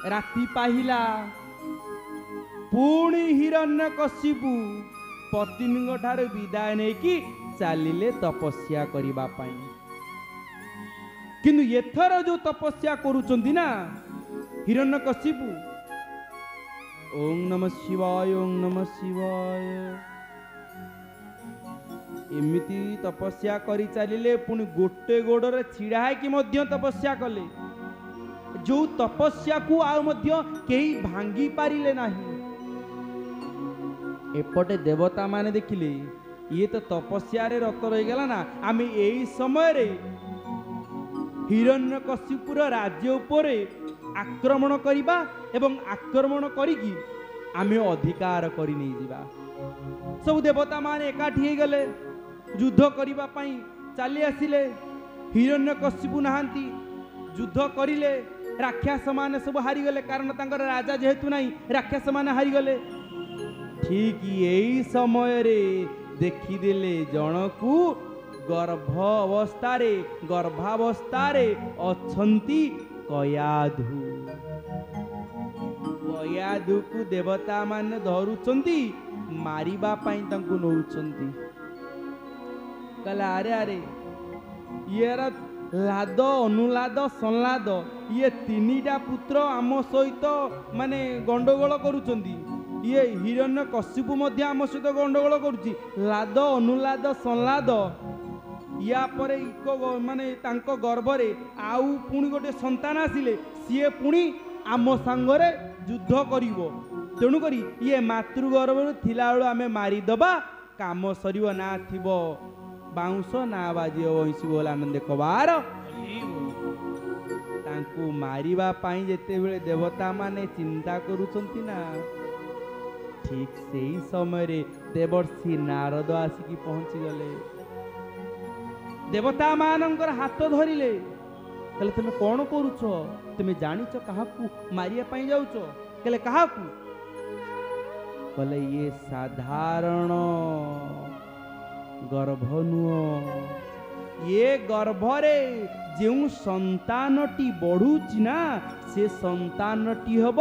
राति पाहिला पुणी हिरण्यकशिपु पत्नी ठार विदाय नहीं कि चलिले तपस्या करिबा पाई। किंतु एथर जो तपस्या करूचंदी ना हिरण्यकशिपु, ओम नमः शिवाय ओम नमः शिवाय एमिति तपस्या करी चलिले पुणी गोटे गोड़े छिड़ा है कि मध्य तपस्या कले। जो तपस्या को आ मध्य केही भांगी पारिले नाही। एपटे देवता माने देखिले ये तो तपस्या रे रत रही गला ना, आमे एही समय रे हिरण्यकशिपुर राज्य उपरे आक्रमण करिबा एवं आक्रमण करिकी आमे अधिकार करि नै जिबा। सब देवता माने एकाठी हे गले, युद्ध करिबा पई चली आसिले। हिरण्यकशिपु नहांती, युद्ध करिले। राक्षस माने सब हारी गले, कारण तांकर राजा जेहेतु नाही राक्षस माने हारी गले। ठीक यही समय रे देखी देले जनकू गर्भावस्था रे अछंती कयाधु। कयाधु को देवता माने धरुचंती, मारिबा पई तांकु नउचंती। कला अरे अरे येरा लाद अनुलाद संलाद ये तीनिटा पुत्र आम सहित माने गंडगोल करुचंती। ये हिरण्यकशिपु मध्य आम सहित गंडगोल करुची। लाद अनुलाद संलाद या परे इको माने तांको गर्भरे आउ पुणी गोटे संतान आसिले, सीए पुणी आम सांगरे युद्ध करिवो। तेणु करी ये मातृगर्भ थिला बेलु आमे मारिदबा, काम सरिव ना थिबो बाउंस ना बाजियो वंशी बोल आनंद कबार। तांकु मारिबा पाई जेते बेले देवता माने चिंता करूचंती ना, ठीक सेही समय रे देवर्षि नारद आसिकी पहुंची गले। देवता मानंकर हाथ धरिले, कहले तुम कौन करूछ? तुम जानिच काहाकू मारिया पाई जाउछ? कहले काहाकू? कहले ये साधारण गर्भ नुह, ये गर्भरे जो संतानटी बढ़ुची ना से संतानटी हब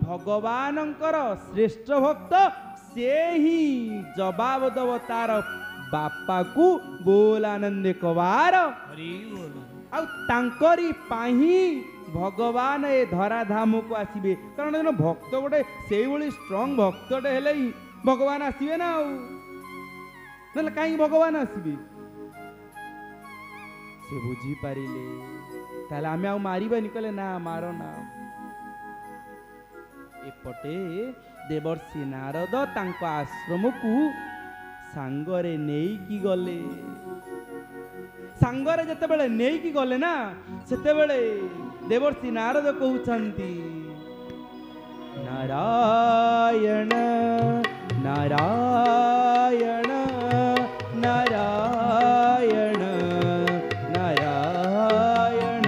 भगवानंकर श्रेष्ठ भक्त। से ही जवाब दब तार बापा को बोल आनंद कबार। आ तांकरी पाही भगवान ए धराधाम को आसीबे, कारण भक्त गोटे से स्ट्रॉंग भक्तटे हेले ही भगवान आसीबे ना। नले कहीं भगवान आसबे से बुझी पारिले, ताले आमे आ मारिबानी। कहले ना मारो ना। एपटे देवर्षि नारद तांको आश्रम को सांगरे नेईकी गले। सांगरे जते बेले नेईकी गले ना, सेते बेले देवर्षि नारद कहउछंती नारायण नारायण नारायण नारायण नारायण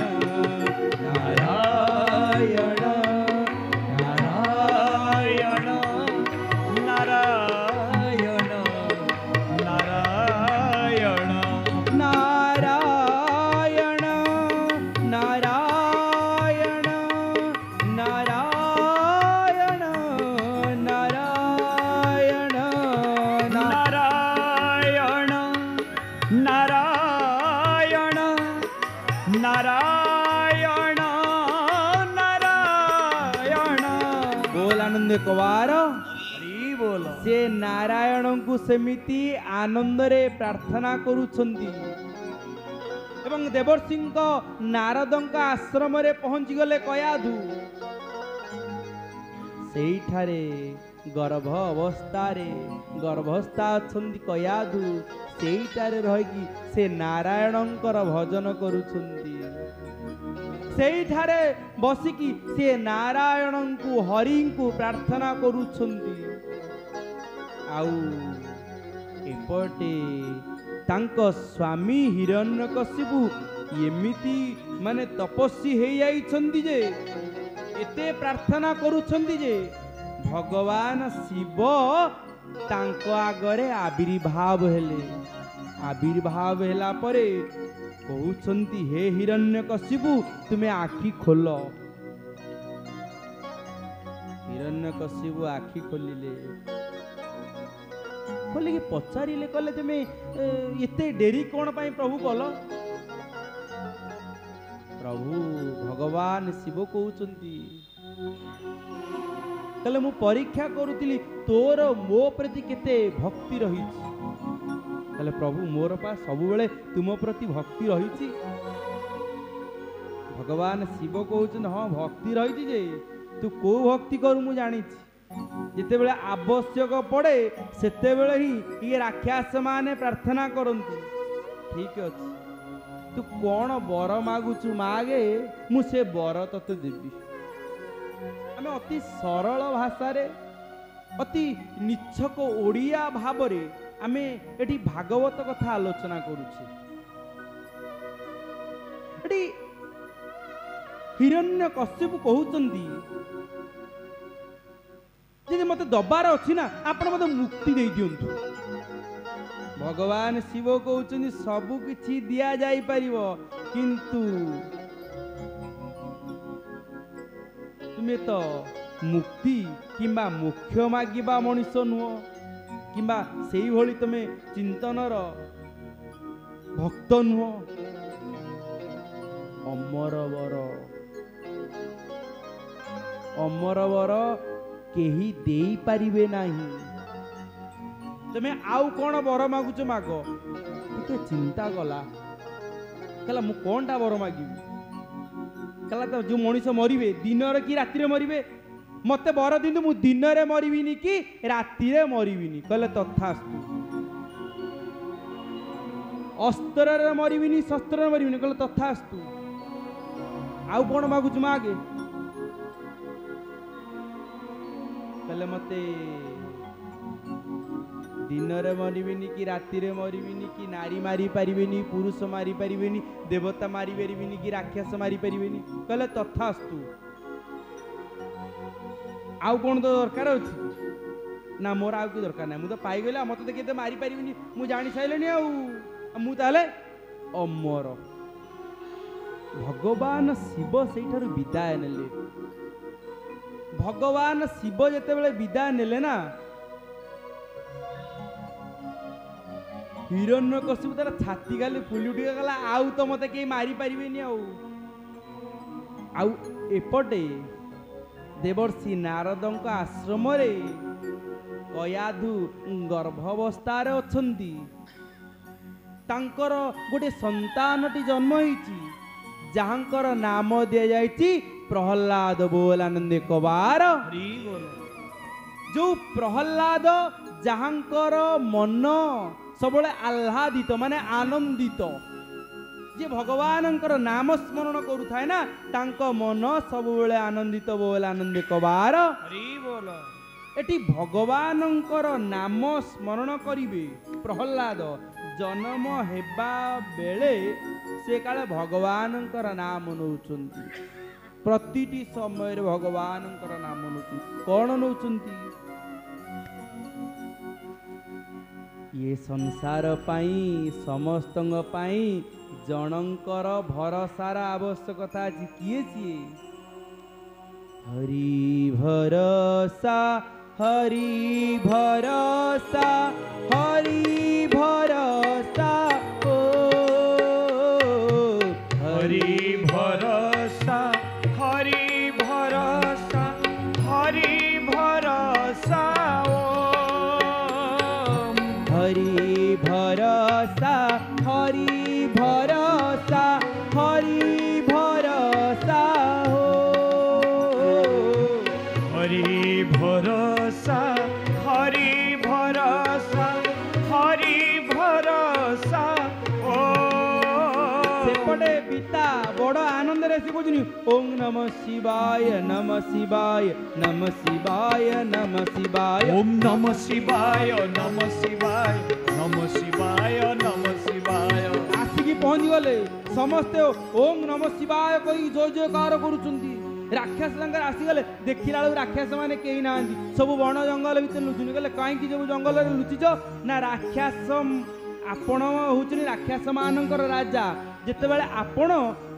नारायण नारायण नारायण नारायण नारायण नारायण नारायण नारायण नारायण नारायण बोल आनंद कवार बोल। से नारायण को सेमिति आनंद रे प्रार्थना करुछंती एवं देवर्षि नारद आश्रम रे पहुंची गले कयाधु। सेठारे गर्भ गर्भस्था अछंती कयाधु, सेठारे रही से नारायणंकर भजन करुछंती। सेठारे बसिकी से नारायण को हरि को प्रार्थना करुछंती। आउ एपटे तांको स्वामी हिरण्यकशिपु एमिति माने तपस्वी हे जाइछंती जे एते प्रार्थना करुछंती जे भगवान शिव तांको आगरे आविर्भाव हेले। आविर्भाव हेला परे कहउछंती हे हिरण्यकशिपु तुमे आखि खोल। हिरण्यकशिपु आखि खोलिले खोलिकी पचारिले कहले तुम एते डेरी कौन पाई प्रभु कल प्रभु भगवान शिव कहउचंती कहले मु परीक्षा करूतिली तोर मो प्रति केते भक्ति रही कहले प्रभु मोर पा सब बेले तुम प्रति भक्ति रही भगवान शिव कहउचन हाँ भक्ति रही जे तू को भक्ति करू मु जानी जिते बेले आवश्यक पड़े सेते बेले ही ये राक्षस माने प्रार्थना करंती ठीक अछि तू कौन बर मागुचु मागे मु से बर तते देबी आमे अति सरल भाषा रे अति निच्छक ओडिया भाव रे आमे एठी भागवत कथा आलोचना करूछे एठी हिरण्यकशिपु कहउचंदी जे मते दबार अछि ना आपण मते मुक्ति दे दियंतु भगवान शिव कहउचंदी सबु किछि दिया जाई परिबो किंतु तुमे तो मुक्ति किंबा मोक्ष मागिबा मनुष्य नुह किंबा सेई भली तुमे चिंतनर भक्त नुह अमर वर केही देई पारिबे नाही तुमे आउ कौन बर मागुच माग टे चिंता गला कहला मु कौनटा बर मागिबी कहला तो जो मनीष मरिबे दिन कि राति मरिबे मते बर दिंतु मु दिन रे मरिबिनी कि राति रे मरिबिनी कहले तथास्तु अस्त्र रे मरिबिनी शस्त्र रे मरिबिनी कहले तथास्तु आउ कौन मागुच मागे कहले मते दिन रे मरिबिनी कि राति रे मरिबिनी कि नारी मारी पारिबेनी पुरुष मारी पारिबेनी देवता मारी पारिबेनी कि राक्षस मारी पारिबेनी कहले तथास्तु आउ कौन तो दरकार अछि ना मोर आउ कि दरकार ना मु तो पाई गेला मते तो केते मारी पारिबेनी मु जानि साइलेनी आउ मु ताले अमर भगवान शिव सेठार विदाय नेले भगवान शिव जेते बेले विदाय नेले ना हिरण्यकशिपु तार छाती गाली फुली उठी गला आउ तो मते के मारी पारिबेनी आउ एपटे देवर्षि नारदंक आश्रम रे कयाधु गर्भावस्था रे अछंती तांकर गोटे संतानटी जन्म होईची जहांकर नाम दिया जायची प्रहलाद बोल आनंद कबार जो प्रहलाद जहांकर मन सबले आह्लादित माने आनंदित जे भगवानंकर नाम स्मरण करुथाय ना तांको मन सबले आनंदित बोल आनंद कबार एटी भगवानंकर नाम स्मरण करिवे प्रहलाद जन्म हेबा बेले से काले भगवानंकर नाम नौचंती प्रतिटी समय भगवानंकर नाम नौचंती कौन नौचंती ये संसार पाई समस्तंग पाई जनंकर भरसार आवश्यकता अछि किए छिए हरि भरोसा हरि भरोसा हरि भरोसा ओ हरि भरोसा हरि भरोसा हरि भरोसा ओ हरि भरोसा हरि भरोसा हरि भरोसा हो हरि भरोसा हरि भरोसा हरि भरोसा ओ सेपटे पिता बड़ आनंद रे शिवजुनी ओम नमः शिवाय नमः शिवाय नमः शिवाय नमः शिवाय ओम नमः शिवाय नमः शिवाय नमः शिवाय नमः शिवाय आसिकी पहुंची गले समस्ते ओम नमः शिवाय कही जय जयकार करुचंती राक्षस लंगर आसी गले देखिला राक्षस माने केही नांदी सब वन जंगल भीतर लुचुनी गले काई कि सब जंगल रे लुचिज ना राक्षस आपण होचनी राक्षस मानकर राजा ଯେତେବେଳେ ଆପଣ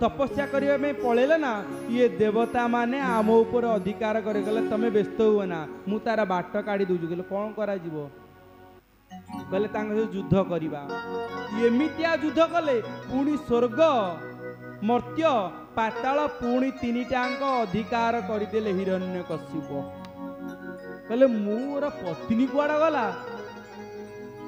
ତପସ୍ୟା କରିବା ପାଇଁ ପଳେଇଲେ ନା ଇଏ ଦେବତା ମାନେ ଆମ ଉପରେ ଅଧିକାର କରିଗଲେ ତମେ ବ୍ୟସ୍ତ ହୁଅ ନା ମୁଁ ତାର ବାଟ କାଢି ଦଉଛି। କହିଲେ କ'ଣ କରାଯିବ? କହିଲେ ତାଙ୍କ ସହିତ ଯୁଦ୍ଧ କରିବା। ଏମିତିଆ ଯୁଦ୍ଧ କଲେ ପୁଣି ସ୍ୱର୍ଗ ମର୍ତ୍ତ୍ୟ ପାତାଳ ପୁଣି ତିନିଟାଙ୍କ ଅଧିକାର କରିଦେଲେ ହିରଣ୍ୟକଶ୍ୟପ। କହିଲେ ମୋର ପତ୍ନୀ କୁଆଡ଼େ ଗଲା?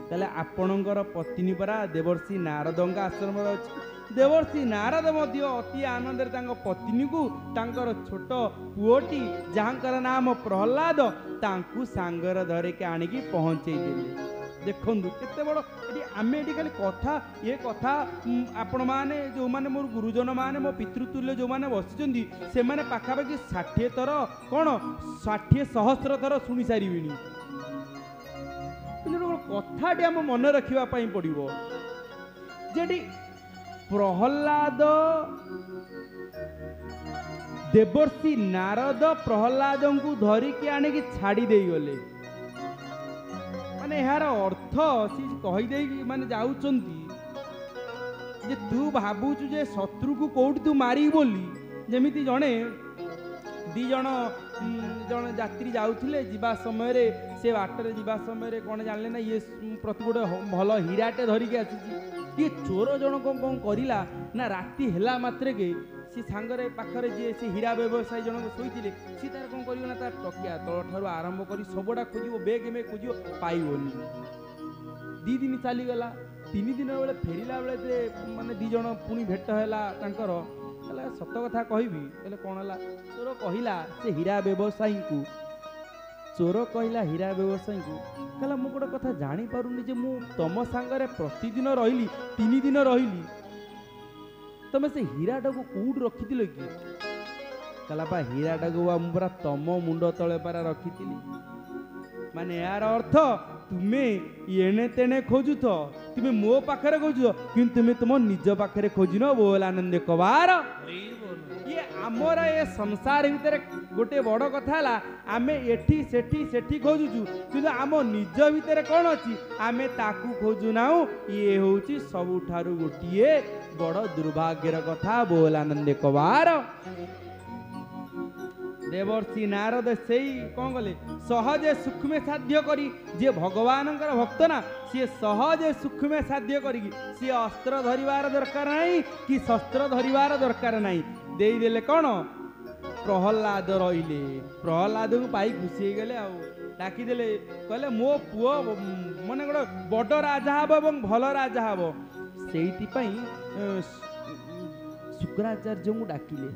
କହିଲେ ଆପଣଙ୍କର ପତ୍ନୀ ପରା ଦେବର୍ଷି ନାରଦଙ୍କ ଆଶ୍ରମରେ ଅଛି। ଦେବର୍ଷି ନାରଦ ମଧ୍ୟ ଅତି ଆନନ୍ଦରେ ତାଙ୍କ ପତ୍ନୀକୁ ତାଙ୍କର ଛୋଟ ପୁଅଟି ଯାହାଙ୍କର ନାମ ପ୍ରହ୍ଲାଦ ତାଙ୍କୁ ସାଙ୍ଗରେ ଧରିକି ଆଣିକି ପହଞ୍ଚେଇ ଦେଲେ। ଦେଖନ୍ତୁ କେତେ ବଡ଼ ଏଠି ଆମେ ଏଠି ଖାଲି କଥା ଏ କଥା ଆପଣମାନେ ଯେଉଁମାନେ ମୋର ଗୁରୁଜନ ମାନେ ମୋ ପିତୃତୁଲ୍ୟ ଯେଉଁମାନେ ବସିଛନ୍ତି ସେମାନେ ପାଖାପାଖି 60 ଥର କ'ଣ 60,000 ଥର ଶୁଣି ସାରିବେଣି। କିନ୍ତୁ କଥାଟି ଆମ ମନେ ରଖିବା ପାଇଁ ପଡ଼ିବ ଯେଠି ପ୍ରହ୍ଲାଦ ଦେବର୍ଷି ନାରଦ ପ୍ରହ୍ଲାଦଙ୍କୁ ଧରିକି ଆଣିକି ଛାଡ଼ି ଦେଇଗଲେ। ମାନେ ଏହାର ଅର୍ଥ ସେ କହିଦେଇକି ମାନେ ଯାଉଛନ୍ତି ଯେ ତୁ ଭାବୁଛୁ ଯେ ଶତ୍ରୁକୁ କୋଉଠି ତୁ ମାରିବୁ ବୋଲି। ଯେମିତି ଜଣେ ଦି ଜଣ ଯାତ୍ରୀ ଯାଉଥିଲେ ଯିବା ସମୟରେ ସେ ବାଟରେ ଯିବା ସମୟରେ କ'ଣ ଜାଣିଲେ ନା ଇଏ ପ୍ରତି ଗୋଟେ ଭଲ ହୀରାଟେ ଧରିକି ଆସିଛି। ଇଏ ଚୋର ଜଣକ କ'ଣ କରିଲା ନା ରାତି ହେଲା ମାତ୍ରକେ ସେ ସାଙ୍ଗରେ ପାଖରେ ଯିଏ ସେ ହୀରା ବ୍ୟବସାୟୀ ଜଣକ ଶୋଇଥିଲେ ସେ ତାର କ'ଣ କରିବ ନା ତା ଟକିଆ ତଳଠାରୁ ଆରମ୍ଭ କରି ସବୁଟା ଖୋଜିବ ବେଗ ମେ ଖୋଜିବ ପାଇବନି। 2 ଦିନ ଚାଲିଗଲା। 3 ଦିନ ବେଳେ ଫେରିଲା ବେଳେ ମାନେ 2 ଜଣ ପୁଣି ଭେଟ ହେଲା ତାଙ୍କର। କହିଲା ସତ କଥା କହିବି? କହିଲେ କ'ଣ ହେଲା? ଚୋର କହିଲା ସେ ହୀରା ବ୍ୟବସାୟୀଙ୍କୁ କହିଲା ମୁଁ ଗୋଟେ କଥା ଜାଣିପାରୁନି ଯେ ମୁଁ ତମ ସାଙ୍ଗରେ ପ୍ରତିଦିନ ରହିଲି 3 ଦିନ ରହିଲି ତମେ ସେ ହୀରାଟାକୁ କୋଉଠି ରଖିଥିଲ କି? କହିଲା ବା ହୀରାଟାକୁ ମୁଁ ପୁରା ତମ ମୁଣ୍ଡ ତଳେ ପାରା ରଖିଥିଲି। ମାନେ ଏହାର ଅର୍ଥ ତୁମେ ଏଣେ ତେଣେ ଖୋଜୁଥ, ତୁମେ ମୋ ପାଖରେ ଖୋଜୁଛ କିନ୍ତୁ ତୁମେ ତୁମ ନିଜ ପାଖରେ ଖୋଜିନ ବୋଲ ଆନନ୍ଦ କବାର। ଇଏ ଆମର ଏ ସଂସାର ଭିତରେ ଗୋଟେ ବଡ଼ କଥା ହେଲା ଆମେ ଏଠି ସେଠି ଖୋଜୁଛୁ କିନ୍ତୁ ଆମ ନିଜ ଭିତରେ କ'ଣ ଅଛି ଆମେ ତାକୁ ଖୋଜୁନାହୁଁ। ଇଏ ହେଉଛି ସବୁଠାରୁ ଗୋଟିଏ ବଡ଼ ଦୁର୍ଭାଗ୍ୟର କଥା ବୋଲ ଆନନ୍ଦ କବାର। ଦେବର୍ଷି ନାରଦ ସେଇ କ'ଣ କଲେ ସହଜେ ସୂକ୍ଷ୍ମ ସାଧ୍ୟ କରି ଯିଏ ଭଗବାନଙ୍କର ଭକ୍ତ ନା ସିଏ ସହଜେ ସୂକ୍ଷ୍ମ ସାଧ୍ୟ କରିକି ସିଏ ଅସ୍ତ୍ର ଧରିବାର ଦରକାର ନାହିଁ କି ଶସ୍ତ୍ର ଧରିବାର ଦରକାର ନାହିଁ। ଦେଇଦେଲେ କ'ଣ ପ୍ରହ୍ଲାଦ ରହିଲେ। ପ୍ରହ୍ଲାଦକୁ ପାଇ ଖୁସି ହେଇଗଲେ ଆଉ ଡାକିଦେଲେ। କହିଲେ ମୋ ପୁଅ ମାନେ ଗୋଟେ ବଡ଼ ରାଜା ହେବ ଏବଂ ଭଲ ରାଜା ହେବ। ସେଇଥିପାଇଁ ଶୁକ୍ରାଚାର୍ଯ୍ୟଙ୍କୁ ଡାକିଲେ।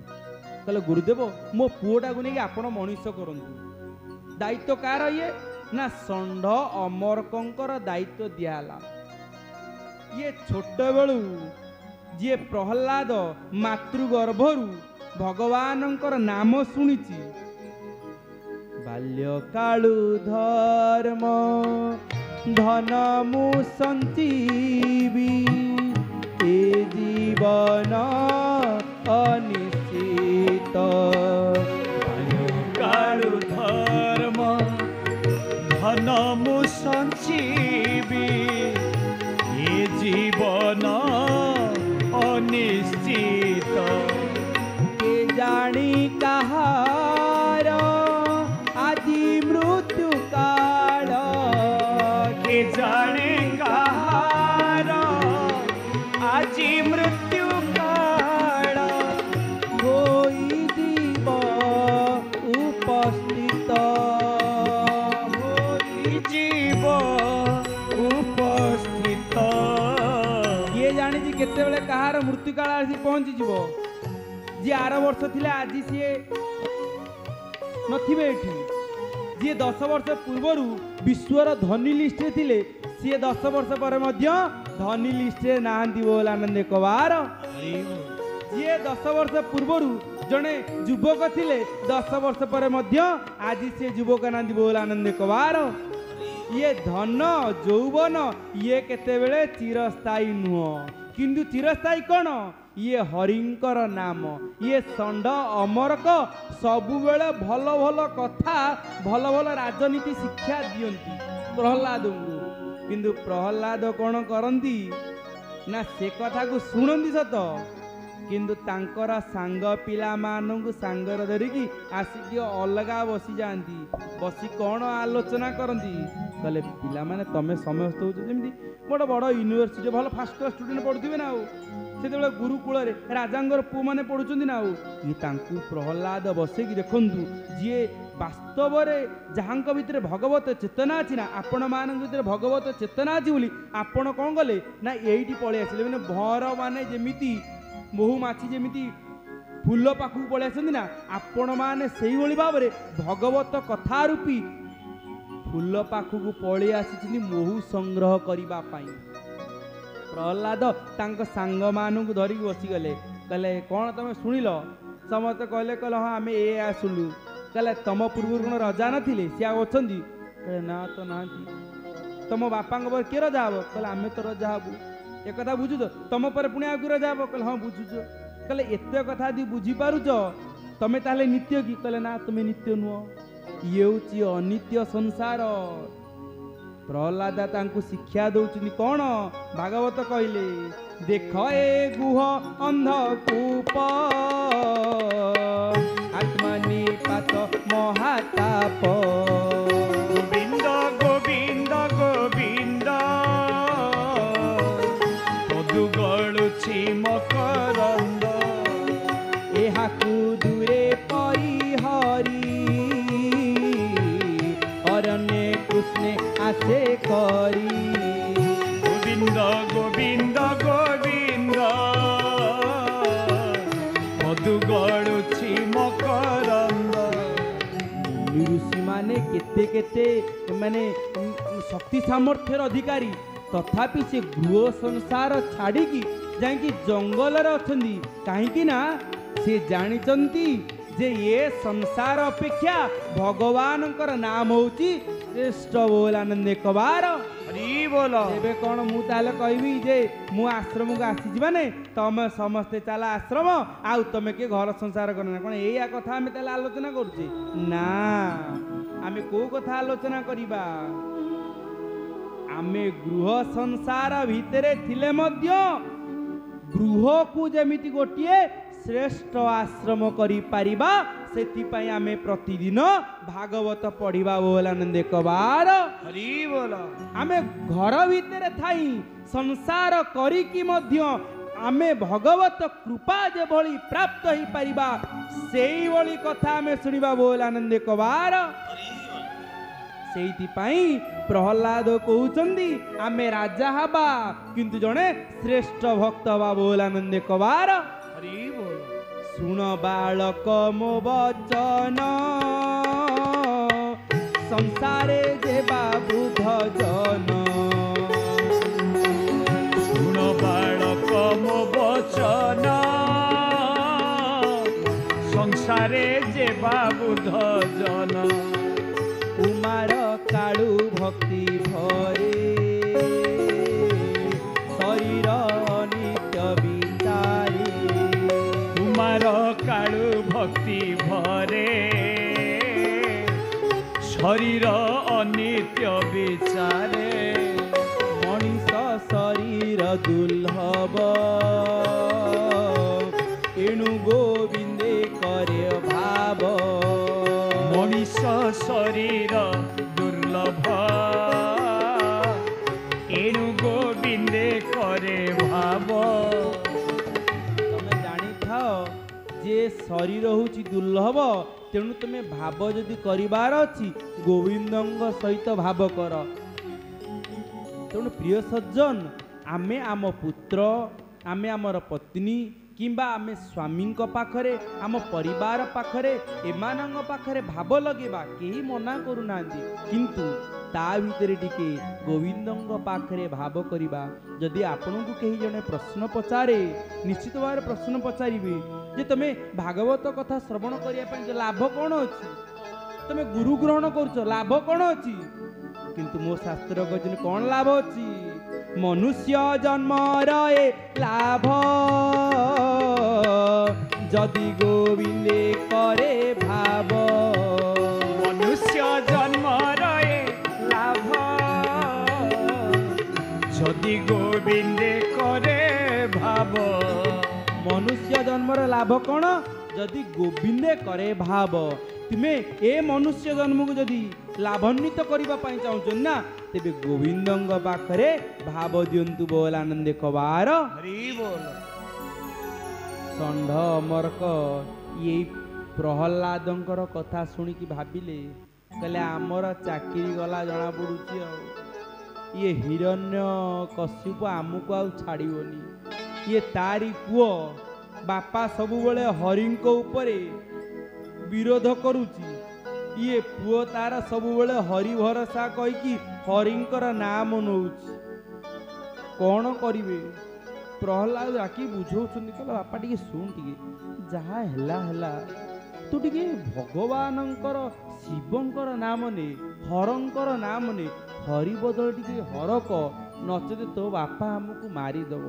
କହିଲେ ଗୁରୁଦେବ ମୋ ପୁଅଟାକୁ ନେଇକି ଆପଣ ମଣିଷ କରନ୍ତୁ। ଦାୟିତ୍ୱ କାହାର? ଇଏ ନା ଷଣ୍ଢ ଅମରକଙ୍କର ଦାୟିତ୍ୱ ଦିଆହେଲା। ଇଏ ଛୋଟବେଳୁ ଯିଏ ପ୍ରହ୍ଲାଦ ମାତୃଗର୍ଭରୁ ଭଗବାନଙ୍କର ନାମ ଶୁଣିଛି। ବାଲ୍ୟକାଳୁ ଧର୍ମ ଧନ ମୁଁ ସଞ୍ଚିବି ଏ ଜୀବନ ଅନିଶ୍ଚିତ। ବାଲ୍ୟକାଳୁ ଧର୍ମ ଧନ ମୁଁ ସଞ୍ଚିବି ଏ ଜୀବନ ଅନିଶ୍ଚିତ। କେ ଜାଣି କାହାର ଆଜି ମୃତ୍ୟୁ କାଳ, କେ ଜାଣେ କାହାର ଆଜି ମୃତ୍ୟୁ କାଳ ହୋଇଯିବ ଉପସ୍ଥିତ। ହୋଇଯିବ ଉପସ୍ଥିତ। କିଏ ଜାଣିଛି କେତେବେଳେ କାହାର ମୃତ୍ୟୁ କାଳ ଆସି ପହଞ୍ଚିଯିବ। ଯିଏ ଆର ବର୍ଷ ଥିଲେ ଆଜି ସିଏ ନଥିବେ ଏଠି। ଯିଏ 10 ବର୍ଷ ପୂର୍ବରୁ ବିଶ୍ୱର ଧନୀ ଲିଷ୍ଟରେ ଥିଲେ ସିଏ 10 ବର୍ଷ ପରେ ମଧ୍ୟ ଧନୀ ଲିଷ୍ଟରେ ନାହାନ୍ତି ବୋଲ ଆନନ୍ଦ କବାର। ଯିଏ 10 ବର୍ଷ ପୂର୍ବରୁ ଜଣେ ଯୁବକ ଥିଲେ 10 ବର୍ଷ ପରେ ମଧ୍ୟ ଆଜି ସିଏ ଯୁବକ ନାହାନ୍ତି ବୋଲ ଆନନ୍ଦ କବାର। ଇଏ ଧନ ଯୌବନ ଇଏ କେତେବେଳେ ଚିରସ୍ଥାୟୀ ନୁହଁ କିନ୍ତୁ ଚିରସ୍ଥାୟୀ କ'ଣ? ଇଏ ହରିଙ୍କର ନାମ। ଇଏ ଷଣ୍ଢ ଅମରକ ସବୁବେଳେ ଭଲ ଭଲ କଥା ଭଲ ଭଲ ରାଜନୀତି ଶିକ୍ଷା ଦିଅନ୍ତି ପ୍ରହ୍ଲାଦଙ୍କୁ। କିନ୍ତୁ ପ୍ରହ୍ଲାଦ କ'ଣ କରନ୍ତି? ना से कथा को शुणती सत किंतु तांकर सांग पिला मानू सांगर धरिकी आसिक अलगा बसी जाती बसी कौन आलोचना करती कहले पिला माने तमें समस्त हो जमी गोटे बड़ यूनिवर्सिटी भल फास्ट क्लास स्टूडेंट पढ़ुवे ना से गुरुकूल राजा पु मैंने पढ़ुं ना ये प्रहलाद बसैकी देखु जी वास्तव जहाँ भितर भगवत चेतना अच्छी ना आपण मान भीतर भगवत चेतना अच्छी बोली आपण कौन कले ना यही पलि आसिले मैंने भर माने जमीती महुमाछी जमीती फूल पाखक पलि आसती ना आपण मैंने से भाव में भगवत कथा रूपी फूल पाखक पलि आसी महू संग्रह करने प्रहलाद तांको सांग मानू धरिक बसीगले कहले कौन तुम शुणिल समस्त कहले कहले हाँ आम ए शुणु कहले तुम पूर्व कौन रजा नथिले सी अच्छा कहले ना तो ना तुम बापा पर किए रजा हे कहले आम तो रजा हबू एक कथा बुझु तो तुम पर पुणी आगे रजा हे कहले हाँ बुझुच कहले एत कथा दी बुझीपारुच तुम्हें ताहले नित्य कि कहले ना तुम्हें नित्य नुह ये हूँ अनित्य संसार प्रहलादा तांकु शिक्षा दौचुनी कौन भागवत कहले देख ए गुह अंधकूप आत्मनिपात महाताप गोविंद गोविंद गोविंद मधु गलुछि मकरंद एहाकु दूरे परिहरी अरण्य कृष्ण आसे करी गोविंद गोविंद गोविंद मधु गलुछि मकरंद ऋषि माने केते केते माने शक्ति सामर्थ्यर अधिकारी तथापि से गृह संसार छाड़ी जाकि जंगल अच्छी कहीं ना से जानी जे ये संसार अपेक्षा भगवान नाम होची श्रेष्ठ बोल आनंद कबार हरि बोल एबे कौन मु ताले कहबी जे मु आश्रम को आसी माने तमे समस्ते चला आश्रम आउ तमे के घर संसार करना कौन एया कथा आमे ताले आलोचना करूचे ना आमे को कथा आलोचना करिबा आमे गृह संसार भितरे थिले मध्य गृह को जेमिति गोटिए श्रेष्ठ आश्रम करि पारिबा सेतिपाई आमे प्रतिदिन भागवत पढ़िबा बोल आनंद कबार हरि बोल आमे घर भितर थाई संसार करिकी मध्य आमे भगवत कृपा जे भली प्राप्त ही पारिबा सेई भली कथा आमे सुनिबा बोल आनंद कबार सेइतिपाई प्रहलाद कहउचंदी आमे राजा हबा किंतु जणे श्रेष्ठ भक्त हबा बोल आनंद कबार हरि बोल सुन बालक मो वचन संसारे जेबा बुध जन सुन बालक मो वचन संसारे जेबा बुध जन कुमार काळू भक्ति भरे शरीर नित्य विचारे कुमार काळू भक्ति भरे शरीर अनित्य विचारे मनीष शरीर दुर्लभ एणु गोविंदे करे भाव मनीष शरीर दुर्लभ एणु गोविंदे करे भाव तमे जानी थाओ जे शरीर होची दुर्लभ तेणु तुम भाव जदि करिबार अछि गोविंदंग सहित भाव कर तेणु प्रिय सज्जन आमे आम पुत्र आमे आमर पत्नी किंबा आमे स्वामी पाखरे आम परिवार पाखरे एमानंग पाखरे भाव लगेबा केही मना करूना किंतु ता भितरे टिके गोविंदंग पाखरे भाव करिबा जदि आपन को केही जने प्रश्न पचारे निश्चित भाव प्रश्न पचारिबे जे तमे भागवत कथा श्रवण करिया पय जे लाभ कोन अछि तमे गुरु ग्रहण करछो लाभ कोन अछि किंतु मो शास्त्र कहजन कोन लाभ अछि मनुष्य जन्म रहे लाभ जदि गोविंदे करे भाव मनुष्य जन्म रहे लाभ जदि गोविंदे करे जन्मर लाभ कौन जदि गोविंदे करे भाव तुमे ए मनुष्य जन्म को जदि लाभान्वित करने चाहूँ ना तेरे गोविंद पाखरे भाव दिंतु बोल आनंदे कबार षंढ मर्क ये प्रहलादंकर कथा शुणिकी भाविले कहले आमर चाकरी गला जना पड़ुची ये हिरण्य कश्यप आमको आ छाड़बनी ये तारी पुओ बापा सबुबले हरिंक उपरे विरोध करुची ये पुओ तार सबुबले हरि भरोसा कहीकि हरिंकर नाम नौची कौन करिवे प्रहलाद राखी बुझौछन्ती कहला बापा टिके सुन टिके जहा हैला तू टिके भगवानंकर शिवंकर नाम ने हरंकर नाम ने हरि बदल टिके हरक नचते तो बापा हमको मारिदेव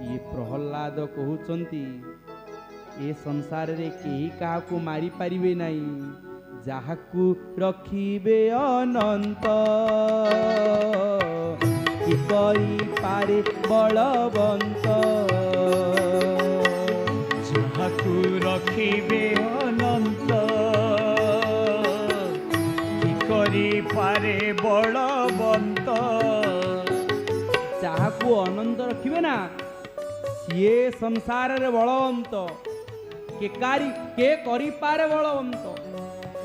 ये प्रहलाद कहउछन्ती ए संसार रे केही काहाकू मारी पारिबे नाही जाहाकू रखिबे अनंत कि करी पारे बलवंत जाहाकू रखिबे अनंत कि करी पारे बलवंत जाहाकू अनंत रखिबे ना ये संसार रे बलवंत के करी पारे बलवंत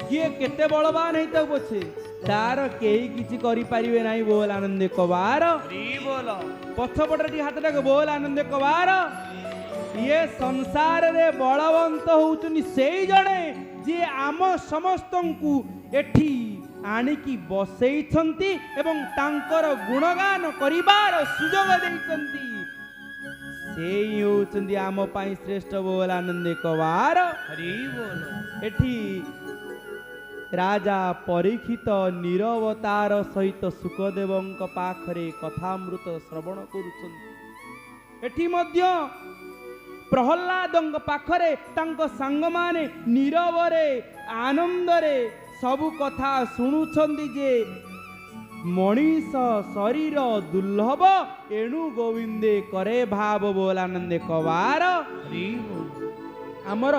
किए केते बलवान हेता पछे तार केही किछि करि पारिबे नाही बोल आनंदे कबार बोल पछपटे हाथटा के बोल आनंदे कबार ये संसार रे बलवंत होउचनी सेई जणे जे आम समस्तंकु एठी आनिकी बसेइछंती एवं तांकर गुणगान करिबार सुजोग देइछंती सेई होउचंदी आम पाई श्रेष्ठ बोल आनंदे कबार हरि बोल एठी राजा परीक्षित नीरवतार सहित सुखदेवंक पाखरे कथामृत श्रवण करुछंती एठी मध्य प्रहलादंक पाखरे तांक सांग माने नीरवरे आनंदरे सबु कथा शुणुछंती जे मनीष शरीर दुर्लभ एणु गोविंदे करे भाव बोल आनंदे कबार आमर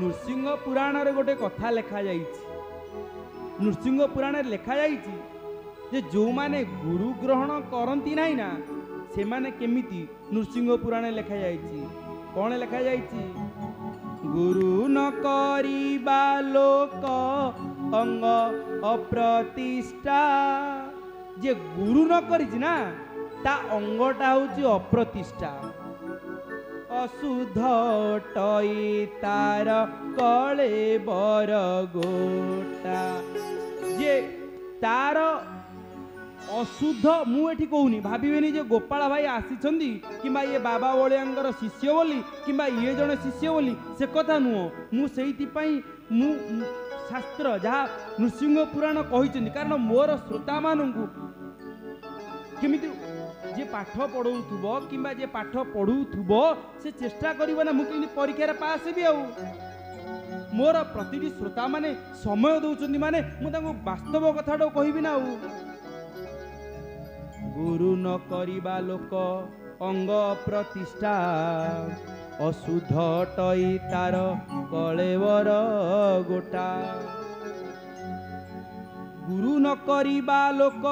नृसिंह पुराण रे गोटे कथा लेखा जाइछि नृसिंह पुराण रे लेखा जाइछि जे जो माने गुरु ग्रहण करंती नाही ना से माने केमिति नृसिंह पुराण लेखा जाइछि कौन लेखा जाइछि गुरु न करिबा लोक अंग अप्रतिष्ठा जे गुरु न करिछि ना ता अंगटा होछि अप्रतिष्ठा अशुद्ध टई तार कले बर गोटा जे तार अशुद्ध मुझे कहूनी भावेनि जे गोपाल भाई आसी किंबा ये बाबा बलियांकर शिष्य बोली किंबा ये जड़े शिष्य बोली से कथा नुह मुझे मु शास्त्र जहाँ नृसिंह पुराण कही कारण मोर श्रोता मानू केमिति जे पाठ पढ़ाऊथुबो किंबा जे पाठ पढ़ुथुबो से चेष्टा करिबो ना मु केमिति परीक्षा पास हेबी आ मोर प्रतिटी श्रोता माने समय दउचंदी माने मु तांको वास्तव कथाटा कहबी ना गुरु न करिबा लोक अंग प्रतिष्ठा अशुद्ध टई तार कलेवर गोटा गुरु न करिबा लोक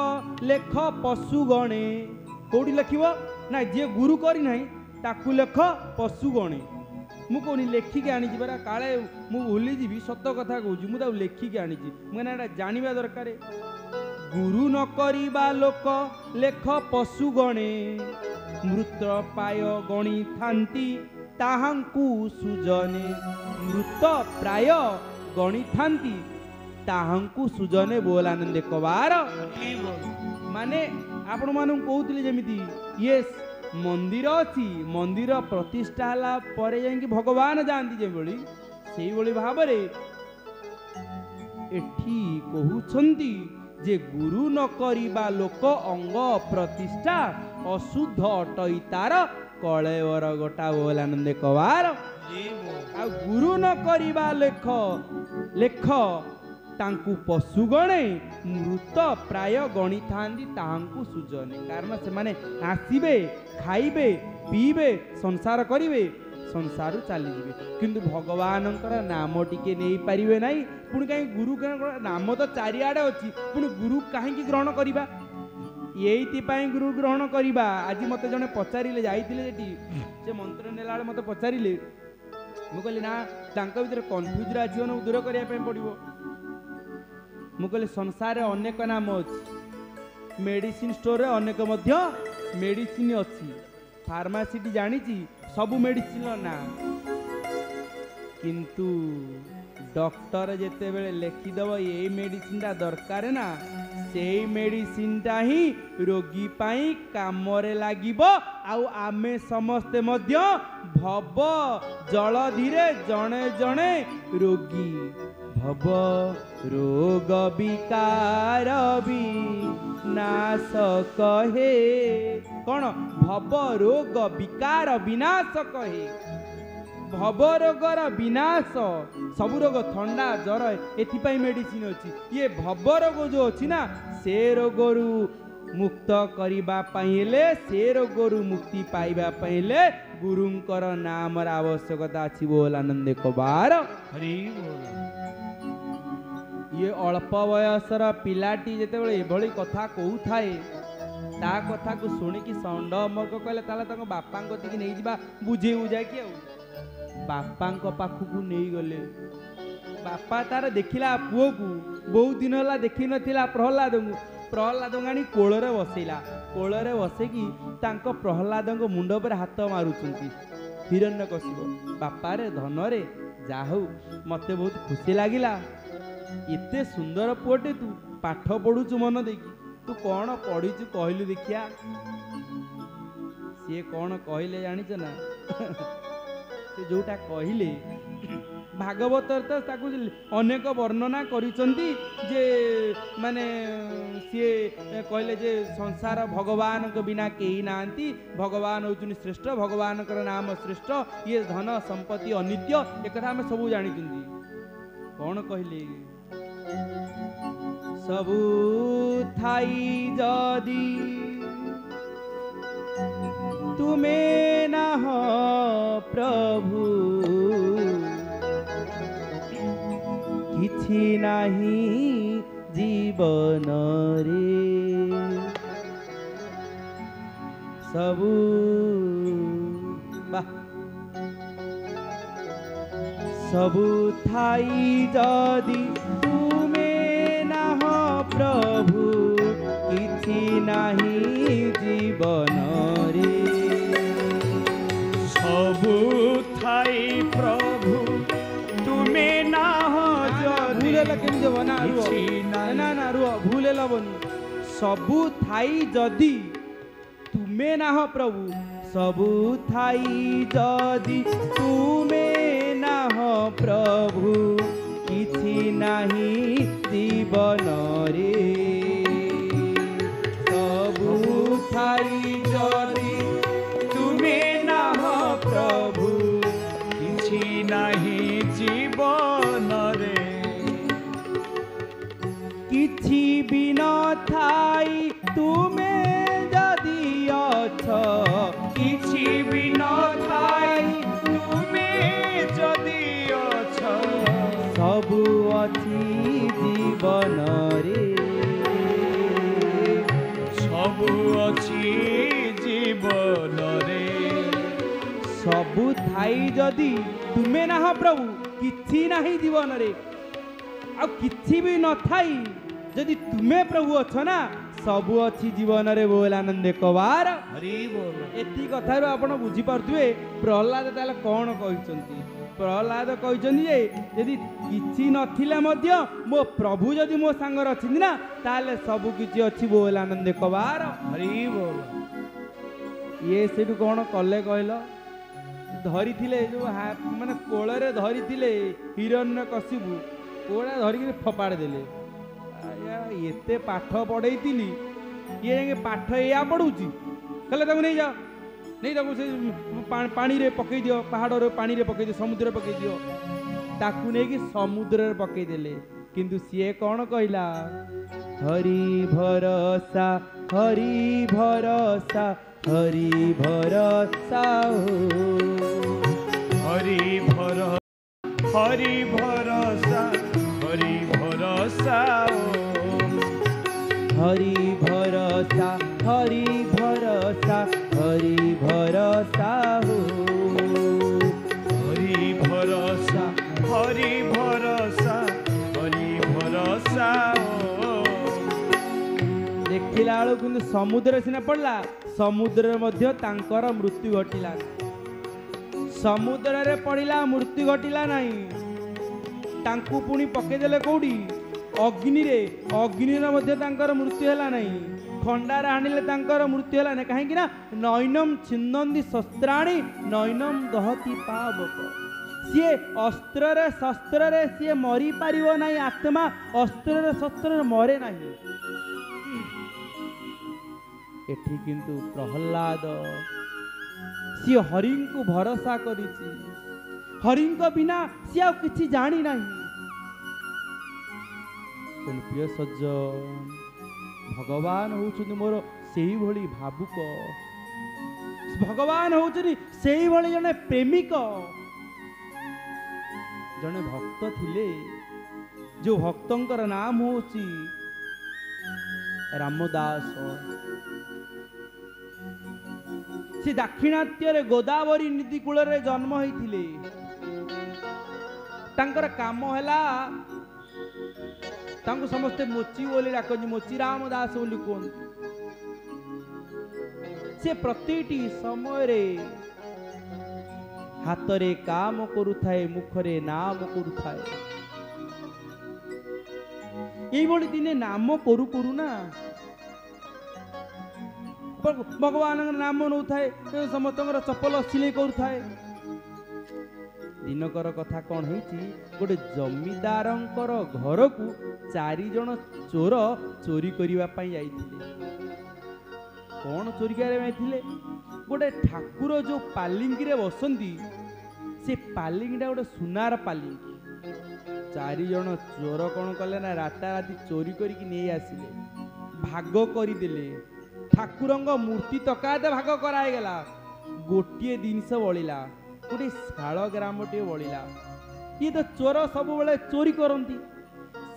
लेख पशु गणे कोडी लिखिबो ना जे गुरु करी नाही ताकू लेख पशु गणे मु कोनी लेखिके आनी बरा काले मु भूली जीवी सत कथा कहूँ मु लेखिके आनी मुझे जानिबा दरकार गुरु न करिबा लोक लेख पशु गणे मृत पाय गणी थांती ताहांकु सुजने मृत प्राय गणी थांती ताहांकु सुजने बोल आनंदे कबार माने आपण मानू कहूली जमीती ये मंदिर अच्छी मंदिर प्रतिष्ठा हला परे जाइए भगवान जाती जो से भाव एठी कहउछंती जे गुरु न करिबा लोक अंग प्रतिष्ठा अशुद्ध अटई तार कलेवर गोटा बोल आनंदे कबार आ गुरु न करिबा लेख तांकु पशु गणे मृत प्राय गणी थांदी तांकु सुजने कारण से माने आसीबे खाइबे पीबे संसार करिवे संसार चली जीवे किंतु भगवानंकर नाम टिके नहीं पारिबे नहीं पुणी कहीं गुरु नाम तो चारिआडे अछि पुणी गुरु कहीं ग्रहण करिबा ये गुरु ग्रहण करवा आज मत जड़े पचारे जाइए से मंत्र नेला मत पचारे मु कहली ना भर कन्फ्यूज जीवन दूर करने पड़ो मु कहली संसार अनेक नाम अच्छी मेडिसिन स्टोर रे अनेक मेडिसिन अच्छी फार्मासी जानी सबू मेडिसिन नाम किंतु डॉक्टर जेते बेले लिखिदेव ये मेडिसिन टा दरकार ना से मेडिसिन टा ही रोगी पाई काम रे लागिबो आउ आमे समस्ते मध्य भव जलधि रे जणे जणे रोगी भव रोग विकार भी नाश कहे कौन भव रोग विकार विनाश कहे भव रोगर विनाश सबु रोग थंडा जर एथिपाई मेडिसिन अच्छी ये भव रोग जो अच्छी ना से रोगरु मुक्त करबा पहिले से रोगरु मुक्ति पाइबा पहिले गुरुंकर नाम आवश्यकता अच्छी बोल आनंद कबार हरि बोल ये अल्प बयसर पिलाटी जेते बेले एभली कथा कहू थाए ता कथा को सुनिकी षंड अमर्क कहले ताला तक बापा कतिकी नहीं जिबा बुझे बुझा कि बापा पाखु नहीं गले बापा तार देखिला पुओ को बहुत दिन है देखी नथिला प्रहलाद आनी कोଳରେ बसैला कोଳରେ बसैकी तांको प्रहलाद मुंड पर हाथ मारुचंती हिरण्यकशिप बापा रे धन रे जाहु मते बहुत खुशी लागिला एते सुंदर पुओटे तू पाठ पढ़ुचु मन देखी तू कौन पढ़ीचु कहलु देखिया सी कौन कहले जानिच ना से जोटा कहले भागवत तो ताकू अनेक वर्णना करिसंती जे माने सी कहले जे संसार भगवान को बिना केही नांती भगवान होचुनी श्रेष्ठ भगवान कर नाम श्रेष्ठ ये धन संपत्ति अनित्य एक कथा हम सब जानिचंती कौन कहले सबु थाई जदी तुम्हें ना हो प्रभु किछि नाही जीवन रे सबु सबु थाई जदी तुम्हें ना हो प्रभु किछि नाही जीवन रे सबु थाई प्रभु तुम्हें ना हो ना भूले लबनी सबु थाई जदी तुम्हें ना हो प्रभु सबु थाई जदी तुम्हें ना हो प्रभु किछि नाही जीवन रे सबु थाई जदी तुम्हें ना हो प्रभु किछि नाही जीवन रे किछि भी न थाई तुमे जदि अछ किछि भी न थाई तुमे जदि अछ सबु अछि जीवन रे सबु अछि जीवन रे सबु थाई जदि तुमे ना हो प्रभु किछि नाही जीवन रे आ किछि भी न थाई जदि तुमे प्रभु अछ ना सबु अच्छी जीवन रे बोल आनंद कबार हरि बोल एति कथार आपण बुझी पारथुए प्रहलाद ताले कौन कहिसंती प्रहलाद कहिसंती जे यदि किछि नथिले मध्य मो प्रभु जदि मो संगर अछि ना ताले सबु किछि अछि बोल आनंद कबार हरि बोल ये सेठु कौन कले कहलो धरी थिले जो माने कोଳରେ धरी थिले हिरण्यकशिपु कोड़ा धरिक फपाड़ देले एते पाठ पढ़ेइतिली ये पाठ या पढ़ुची कहले ताकू नहीं जाओ नहीं ताकू से पानी रे पकई दियो पहाड़ रे पानी रे पकई दियो समुद्र रे पकई दियो ताकू नहीं कि समुद्र रे पकई देले किंतु सीए कौन कहला हरि भरोसा हरि भरोसा हरि भरोसा हरि भरोसा हरि भरोसा हरि भरोसा हरि भरोसा हरि भरोसा हरि भरोसा हो हरि भरोसा हरि भरोसा हरि भरोसा देखिला बेलू कि समुद्र सीना पड़ला समुद्र मध्य तांकर मृत्यु घटिला समुद्र रे पड़िला मृत्यु घटिला नहीं तांकु पुणी पकेदेले कौड़ी अग्नि रे अग्नि मध्य तांकर मृत्यु है नहीं खंडार आनिले तांकर मृत्यु है कहीं ना नैनम छिन्नन्दी शस्त्राणी नैनम दहती पावक सीए अस्त्र रे शस्त्र रे सीए मरी पारिबो नहीं आत्मा अस्त्र रे शस्त्र रे मरे नहीं एठी किंतु प्रहलाद सी हरि को भरोसा करिछि हरि को बिना सी आ किछि जानी नहीं प्रिय सज्जन भगवान होउछन मोर सेही भली भावुक भगवान होउछन सेही भली जने प्रेमिक जने भक्त थिले जो भक्तंकर नाम होउछि रामदास से दाक्षिणात्य गोदावरी नदी कूल रे जन्म होइथिले तांकर काम हैला तांको समस्ते मोची बोली डाकनी मोची रामदास बोली कहते से प्रतिटी समय रे हाथ रे काम करुथाए मुखरे नाम करुथाए ये बड़ी दिने नाम करू करू ना भगवान नाम नौ थाए समस्त चपल सिले करुथाए दिनकर कथा कौन है गोटे जमीदार घर को 4 जन चोर चोरी करने जाइथिले कौन चोरी करने गोटे ठाकुर जो पालिंगी रे बसंती से पालिंगीटा गोटे सुनार पालिंगी 4 जन चोर कौन कले ना राताराति चोरी करके नहीं आसिले भाग करदेले ठाकुर मूर्ति तकाते भाग करागला गोटे जिनस बलिला गोटे शाल ग्राम टे बलिला ये तो चोर सब बेले चोरी करती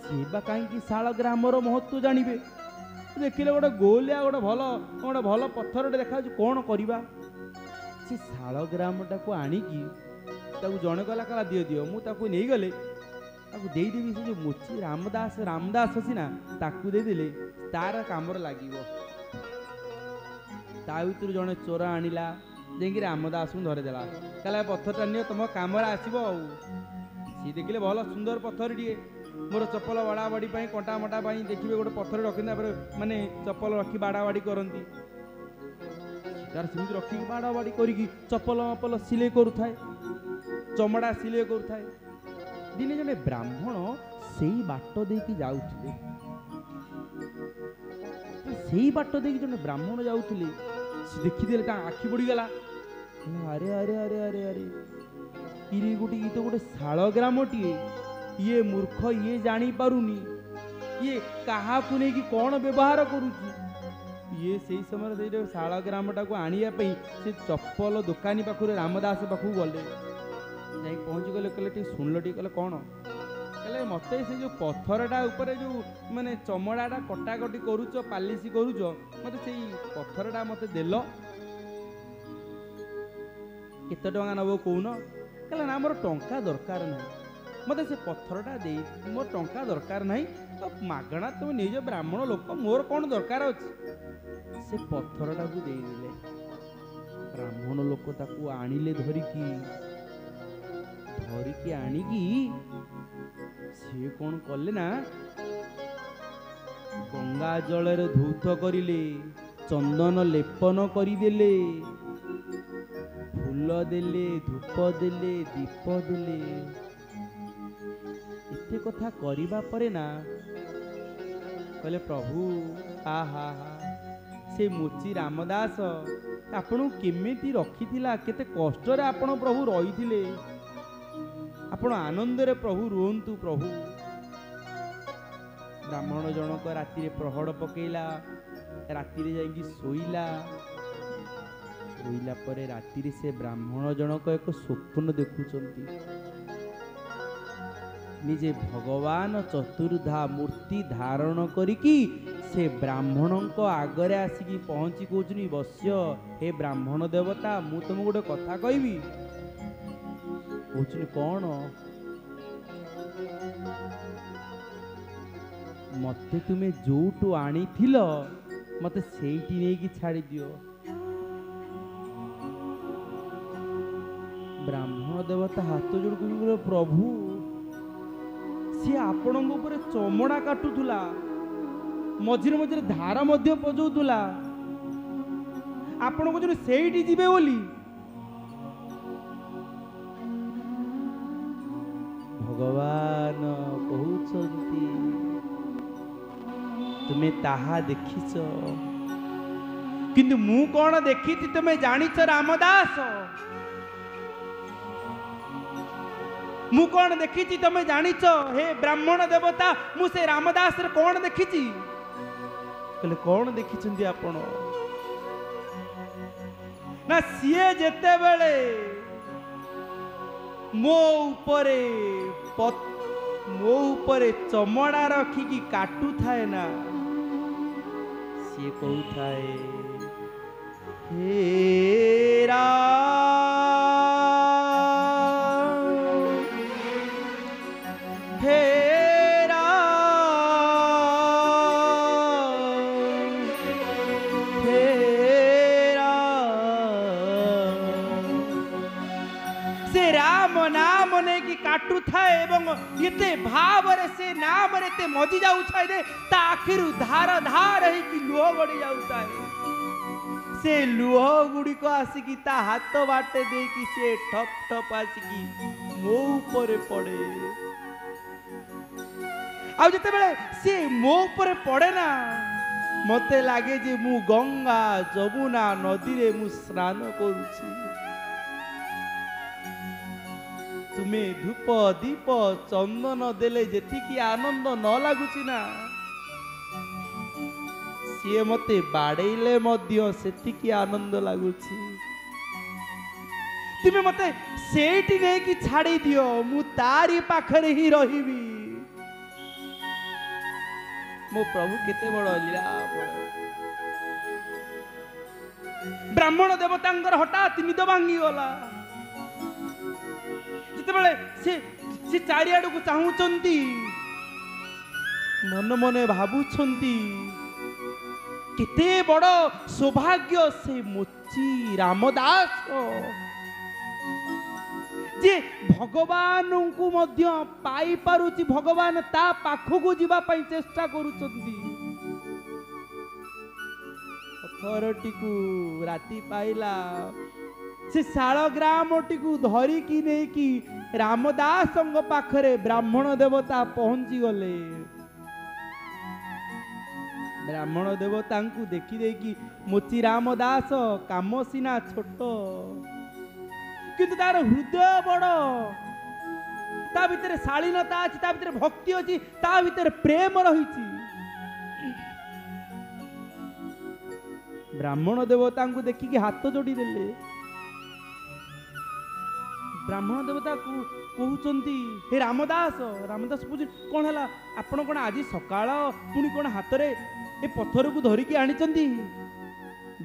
सी कहीं शाल ग्राम महत्व जानवे देखिले गोटे गोलिया गोटे भल पत्थर देखा कौन करवा से शाल ग्राम टाक आणिकी जड़े गला कहला दियो दियो मुझे नहीं गले देदेवी से जो मोची रामदास रामदास सीना ताकू देदेले तार काम लगे ता भर जड़े चोर आणिला जाकि रामदास को धरेदेला कहला पत्थरटा नियो तुम काम आसो सी देखिले भल सुंदर पत्थर टे मोर चप्पल बाड़ा बाड़ी कंटा मटा देखिए गोटे पत्थर रखी माने चप्पल रखी बाड़ा बाड़ी करती तार सेमती रखी बाड़ा बाड़ी करी चप्पल मप्पल सिले करुए चमड़ा सिले करुए दिने जने ब्राह्मण से बाट देकी जाउथिले से बाट देकी जने ब्राह्मण जाउथिले से देखिदेले ता आखि पड़ीगला अरे अरे अरे अरे अरे इरी गोटे ये तो गोटे शाल ग्राम टीए ये मूर्ख ये जानी पारुनी ये कहा को नहीं कि कौन व्यवहार करुची ये से समय से शाल ग्राम टाक आनिया से चप्पल दुकानी पाखु रामदास पाखु गले जा पहुँच गले कहले शुणल टे कहले कौन कहले मत से जो पत्थरटा ऊपर जो माने चमड़ाटा कटाकटी करुच पालिश करुच मत से पत्थरटा मत देल केते टंका नब कौन कहला ना मोर टंका दरकार ना मत से पत्थरटा दे मोर टंका दरकार ना तो मागणा तुम निज ब्राह्मण लोक मोर कौन दरकार अच्छे से पत्थरटा को देदेले ब्राह्मण लोक ताकू आनिले धरिकी आनिकी सी कौन कले ना गंगा जल धौत करिले चंदन लेपन करदेले फूल देले धूप देले दीप देले इते कथा करिबा परे ना कहले प्रभु हा हा हा से मोची रामदास आपन केमिति रखिथिला केते कष्ट रे आपन प्रभु रहिथिले आपण आनंद रे प्रभु रुहंतु प्रभु ब्राह्मण जनक राति प्रहड़ पकेला राति जाइकी शोइला शोइला परे राति से ब्राह्मण जनक एक स्वप्न देखुचंती निजे भगवान चतुर्धा मूर्ति धारण करिकी से ब्राह्मण आगरे आसिकी पहुंची कहउछनी बस्य हे ब्राह्मण देवता मु तुम गोटे कथा कहबी कहउछनी कौन मते तुमे जोटू आनी थिलो मते सेठी नेकी छाड़ी दियो ब्राह्मण देवता हाथ जोड़ कर प्रभु सी आपण चमड़ा काटुला मझिरे मझिरे धार मध्य पजौला आपण को सेठी जीवे बोली भगवान कहउछंती तुमे ताहा देखिछ किंतु मु कौन देखी तुमे जानिछ रामदास मु कौन देखी तुमे जानिछ हे ब्राह्मण देवता मु से रामदास रे कौन देखी कहले कौन देखी आपण ना सीए जेते बेले मो ऊपरे चमड़ा रखिकी काटू थाए ना सी कहू थाए हे राम हे राम हे राम से राम नाम ने की काटू थाए एवं एते भाव रे से नाम रे ते मजी जाउ छाय दे ता आखिरु धार धार है कि लुह गड़ी जाउ छाय से लुह गुडी को आसी ता हाथ बाटे दे कि से ठप ठप आसी मो ऊपर पड़े आ जते बेले से मो ऊपर पड़े ना मते लागे जे मु गंगा जमुना नदी रे मु स्नान करूची तुम्हें धूप दीप चंदन देले जेतिकी आनंद न लगुची ना सी मते बाड़ेले मध्य सेतिकी आनंद लगुची तुम्हें मते सेठी नहीं कि छाड़ी दियो मु तारी पाखरे ही रहिबी मो प्रभु केते बड़ लीला ब्राह्मण देवतांकर हठात निद भांगी गला से चारिआड़ को चाहूंती मन मने भावुंती केते बड़ सौभाग्य से मोची रामदास जे भगवान को मध्य पाई पारुची भगवान ता पाखकू जीवा पई चेष्टा करूचंती पत्थरटी को राती पाइला से शालग्राम टी को धरिकी नहीं कि रामदास पाखरे ब्राह्मण देवता पहुंची गले ब्राह्मण देवता को देखी देखी मोची रामदास काम सीना छोट किंतु तार हृदय बड़ ता भीतर शालीनता अच्छी ता भीतर भक्ति अच्छी ता भीतर प्रेम रही ब्राह्मण देवता को देखिकी हाथ जोड़ी देले ब्राह्मण देवता कहउचंती हे रामदास रामदास पूछ कौन है आपण कौन आज सकाळ पुणी कौन हाथ रे ए पत्थर को धरिकी आनिचंती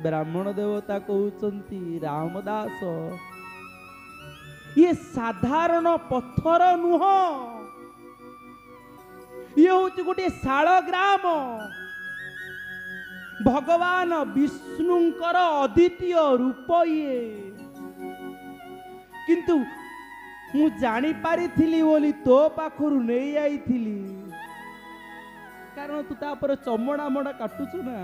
ब्राह्मण देवता कहउचंती रामदास ये साधारण पत्थर नुह ये हूँ गोटे शालग्राम भगवान विष्णुंकर अद्वितीय रूप ये किंतु मु जानी पारी थिली बोली तो पाखरु नहीं आई थिली कारण तू तापर चमड़ा मड़ा काटुछु ना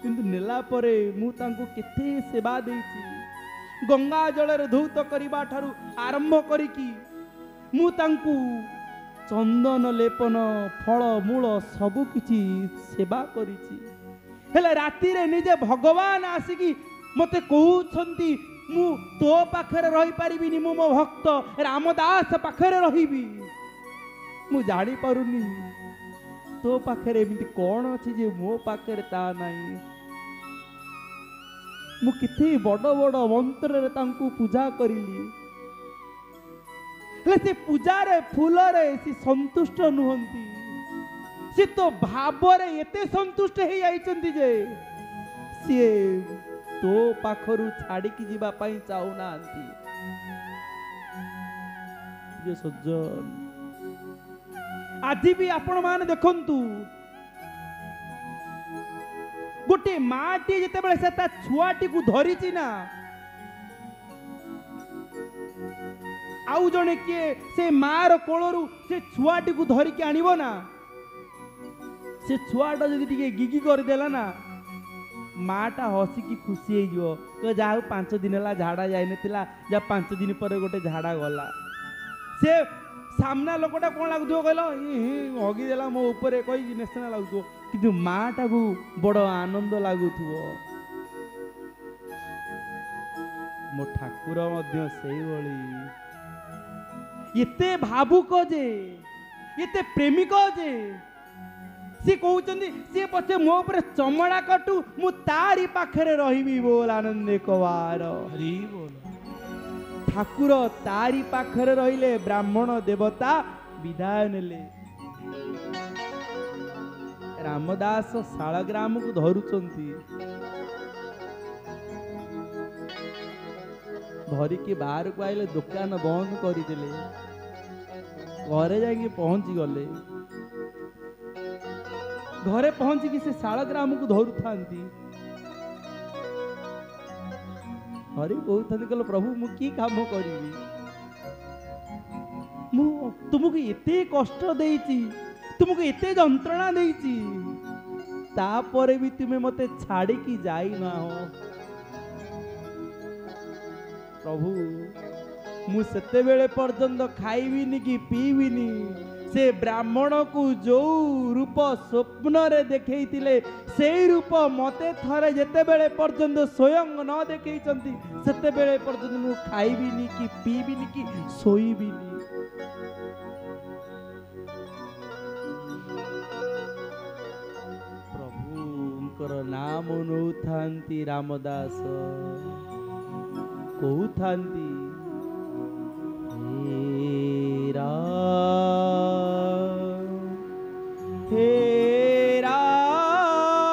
किंतु नेला परे मु तांको केते सेवा देइछि गंगा जल रे धौत करिबा ठारू आरंभ करिकी मु तांको चंदन लेपन फल मूल सबु किछि सेवा करिछि हेले राति रे निजे भगवान आसिकी मते कहउछंती मु तो पाखरे रही पारिबिनी मु मो भक्त रामदास पाखरे रहिबी मु जानी पारुनी तो पाखे एमती कौन अच्छी जे मो पाखे ता नहीं मु किथे बड़ बड़ मंत्र रे तांकु पूजा करिली हेले से पूजा रे फूल रे से संतुष्ट नुहंती से तो भाव रे एते संतुष्ट हे आइचंती जे से तो पाखरु छाड़ी की जीवा पाई चाहू नांती ये सज्जन आज भी आपण मान देखंतु गोटे माटी जेते बेले से ता छुआटी को धरिची ना आउ जने के से मार कोलरु से छुआटी को धरि के आनिबो ना से छुआटा जदि टिके गिगी कर देला ना माटा हसी की खुशी हो जिवो तो जाहु 5 दिन हला झाड़ा जाय नथिला जा 5 दिन पर गोटे झाड़ा गला से सामना लोकटा कोन लागुथो कहलो हगी देला मो ऊपर कहि नेसना लागुथो किंतु माटा को बड़ आनंद लागुथो मो ठाकुर मध्य सेई भली एते भावुक जे एते प्रेमिक जे सी कहउचंदी सी पछे मो ऊपर चमड़ा कटू मु तारी पाखरे रहिबी बोल आनंद कवार हरि बोल ठाकुर तारी पाखरे रहिले ब्राह्मण देवता विदाय नेले रामदास शालग्राम को धरुचंती धरी के बाहर को आइले दुकान बंद कर देले घरे जाके पहुंची गले घरे पहुंची कि से शालग्राम को धरु थांती हरि कहते कहल प्रभु मु की काम करिवी मु तुमको एते कष्ट देइची तुमको एते जंत्रणा देइची तापरे भी तुमे मते छाड़ी की जाई ना हो प्रभु मु सेते बेले पर्यंत खाइबिनी कि पीबिनी से ब्राह्मण को जो रूप स्वप्न रे देखैतिले सेई रूप मते थरे जेते बेले पर्यंत स्वयं न देखैचंती सेते बेले पर्यंत मु खाइबिनी कि पीबिनी कि सोइबिनी प्रभुंकर नाम नौथांती रामदास कहूथांती हे राम हे राम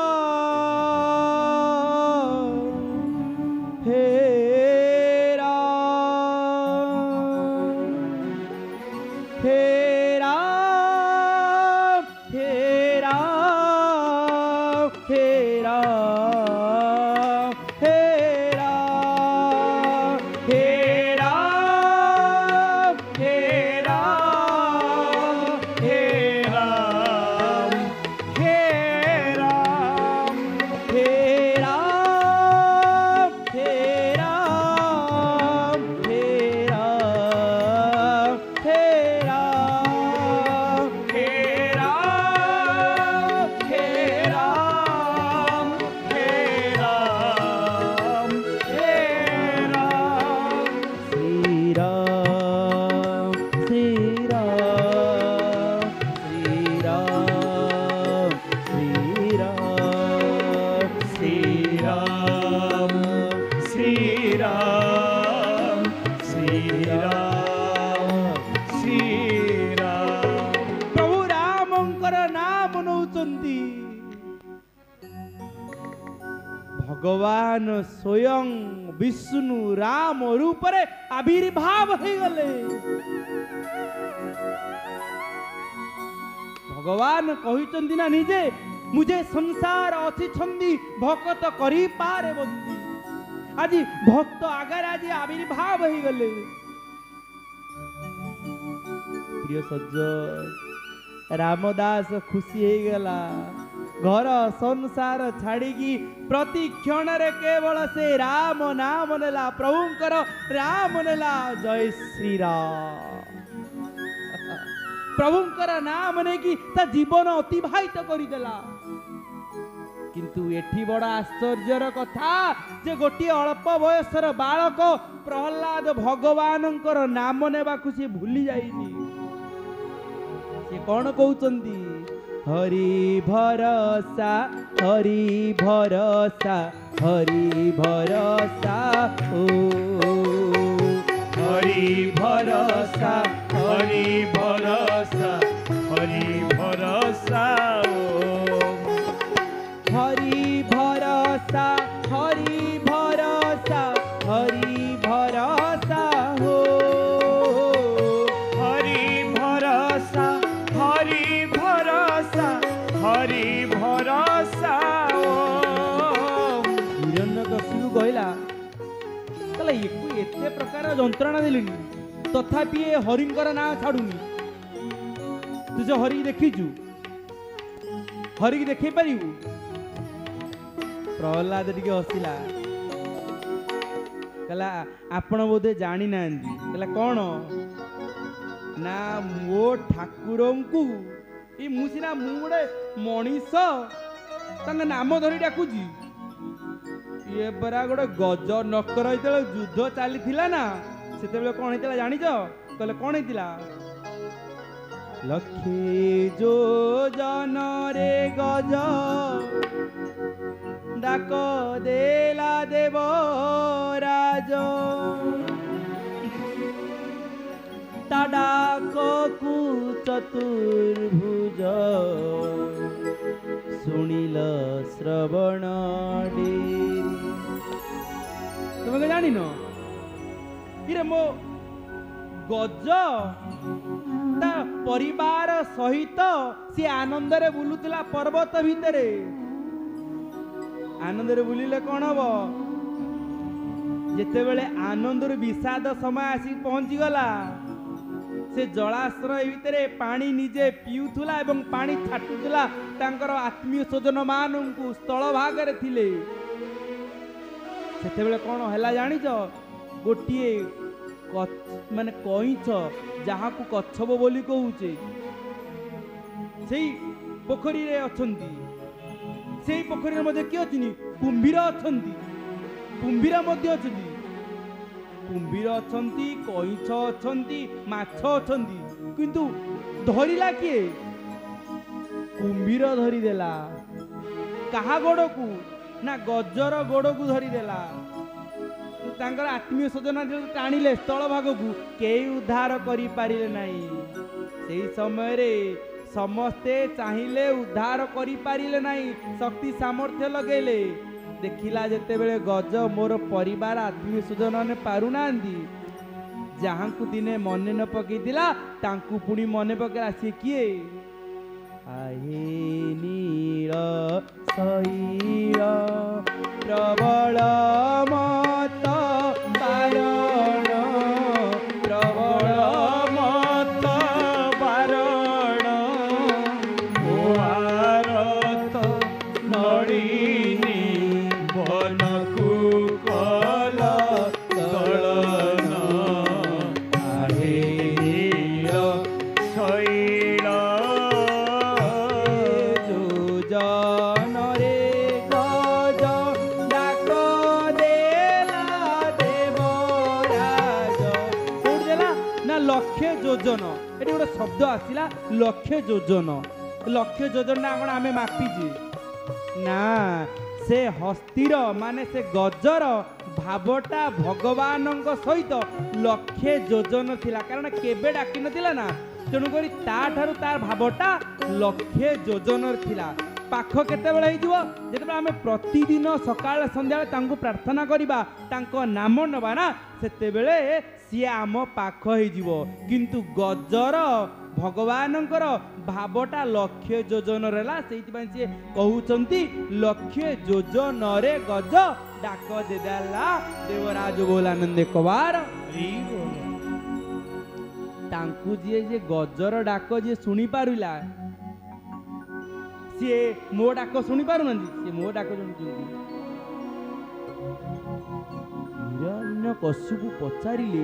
हे राम हे राम हे राम हे राम हे राम हे राम हे राम हे राम हे राम हे राम हे राम हे राम हे राम हे राम हे राम हे राम हे राम श्री राम श्री राम श्री राम श्री राम श्री राम श्री राम श्री राम श्री राम प्रभु रामंकर नाम नौचंती भगवान स्वयं विष्णु राम रूप रे आविर्भाव हो गले भगवान कहिचंती ना निजे मुझे संसार अछि छंदी भक्त करी पारे बंदी आज भक्त आगर आज आविर्भाव हो गले प्रिय सज्जन रामदास खुशी हो गला घर संसार छाड़ी प्रति क्षण रे केवल से राम नाम नेला प्रभुंकर राम नेला जय श्री राम प्रभुंकर नाम ने कि ता जीवन अतिबाहित करिदेला किंतु एठी बड़ा आश्चर्यर कथा जे गोटी अल्प बयसर बालक प्रहलाद भगवानंकर नाम नेबा से भूली जाइनी से कौन कहउचंदी हरि भरोसा हरि भरोसा हरि भरोसा ओ हरि भरोसा हरि भरोसा हरि भरोसा ओ हरि भरोसा हरि भरोसा हरि भरोसा हो हरि भरोसा हरि भरोसा हरि भरोसा ओ हिरण्यकशिपु कहला कहला एकु एते प्रकार जंत्रणा देलिनी तथापि ए हरिंकर ना छाड़ुनी तु जो हरि देखिचु हरि की देखै पारिबु प्रहलाद टिके हसिला कहला आपण बोधे जानी नांदी कहला कौन ना मो ठाकुरंकु ई मु सिना मु गोटे मनीष तांग नाम धरी डाकुजी ये बरा गोटे गज नकर होइतले युद्ध चलीथिला ना सेतेबेले कोन होइतला जानिछ कहले कोन होइतला लखे जोजन रे गज डाक देला देव राज ता डाक कु चतुर्भुज सुनिल श्रवण डेरी तुम जानी न इरे मो गज ता परिवार सहित सी आनंद रे बुलुतला पर्वत भितरे आनंद रे बुलिले कौन हम जेते बेले आनंद रे विषाद समय आसी पहुंची गला से जलाश्रय भितरे पानी निजे पिउथुला एवं पानी छाटुथुला तांकर आत्मीय स्वजन मानंकु स्थल भागरे थिले सेते बेले कौन हैला जानिछ गोटिए माने कइछ जहाकू कच्छप बोली कहूचे सेई पोखरी रे अछंती सेई पोखरी रे मध्ये कि अछिनी कुंभीर अछंती कुंभीर मध्ये अछंती कुंभीर अछंती कइछ अछंती माछ अछंती किंतु धरिला किए कुंभीर धरी देला कहा गोड़ को ना गजर गोड़ को धरी देला तांकर आत्मीय स्वजन टाणिले स्थल भाग को केई उद्धार करि पारिले नाही सेई समय रे समस्ते चाहिले उद्धार करि पारिले नाही शक्ति सामर्थ्य लगेले देखिला जेते बेले गज मोर परिवार आत्मीय स्वजन ने पारु नांदी जहां को दिने मन न पकेदिला तांकु पुनी मन पकेला से किए आहे नील शैल प्रबल मत बारण प्रबल मत बारण ओ आरत नड़िनी बनकु कल दलन आहे नील शैल जोजन रे गज डाक देला देवराज कोड देला ना लक्ष्य योजन एटी गोटे शब्द आसिला लक्ष्य योजन ना कौन आमे मापिजे ना से हस्तीर माने से गजर भावटा भगवान सहित लक्ष्य योजन थिला कारण केबे डाकी नथिला ना तेणुक ताठारू तार भावटा लक्ष्य योजन थिला पाख केतेबेले होइदिबो जेतेबेले आमे प्रतिदिन सकाळ संध्या तांको प्रार्थना करिबा तांको नाम नबा ना सेतेबेले सिए आम पाख होइदिबो किंतु गजर भगवानंकर भावटा लक्ष्य योजन रेला सेइतिबाई से कहउचंती लक्ष्य योजन रे गज डाक देदाला देवराज बोलानंदे कबार तांकु जे जे गजर डाक जे सुनी पारुला सी मो डाक शुणी पार सी मो डाक हिरण्यकशिपु पचारिले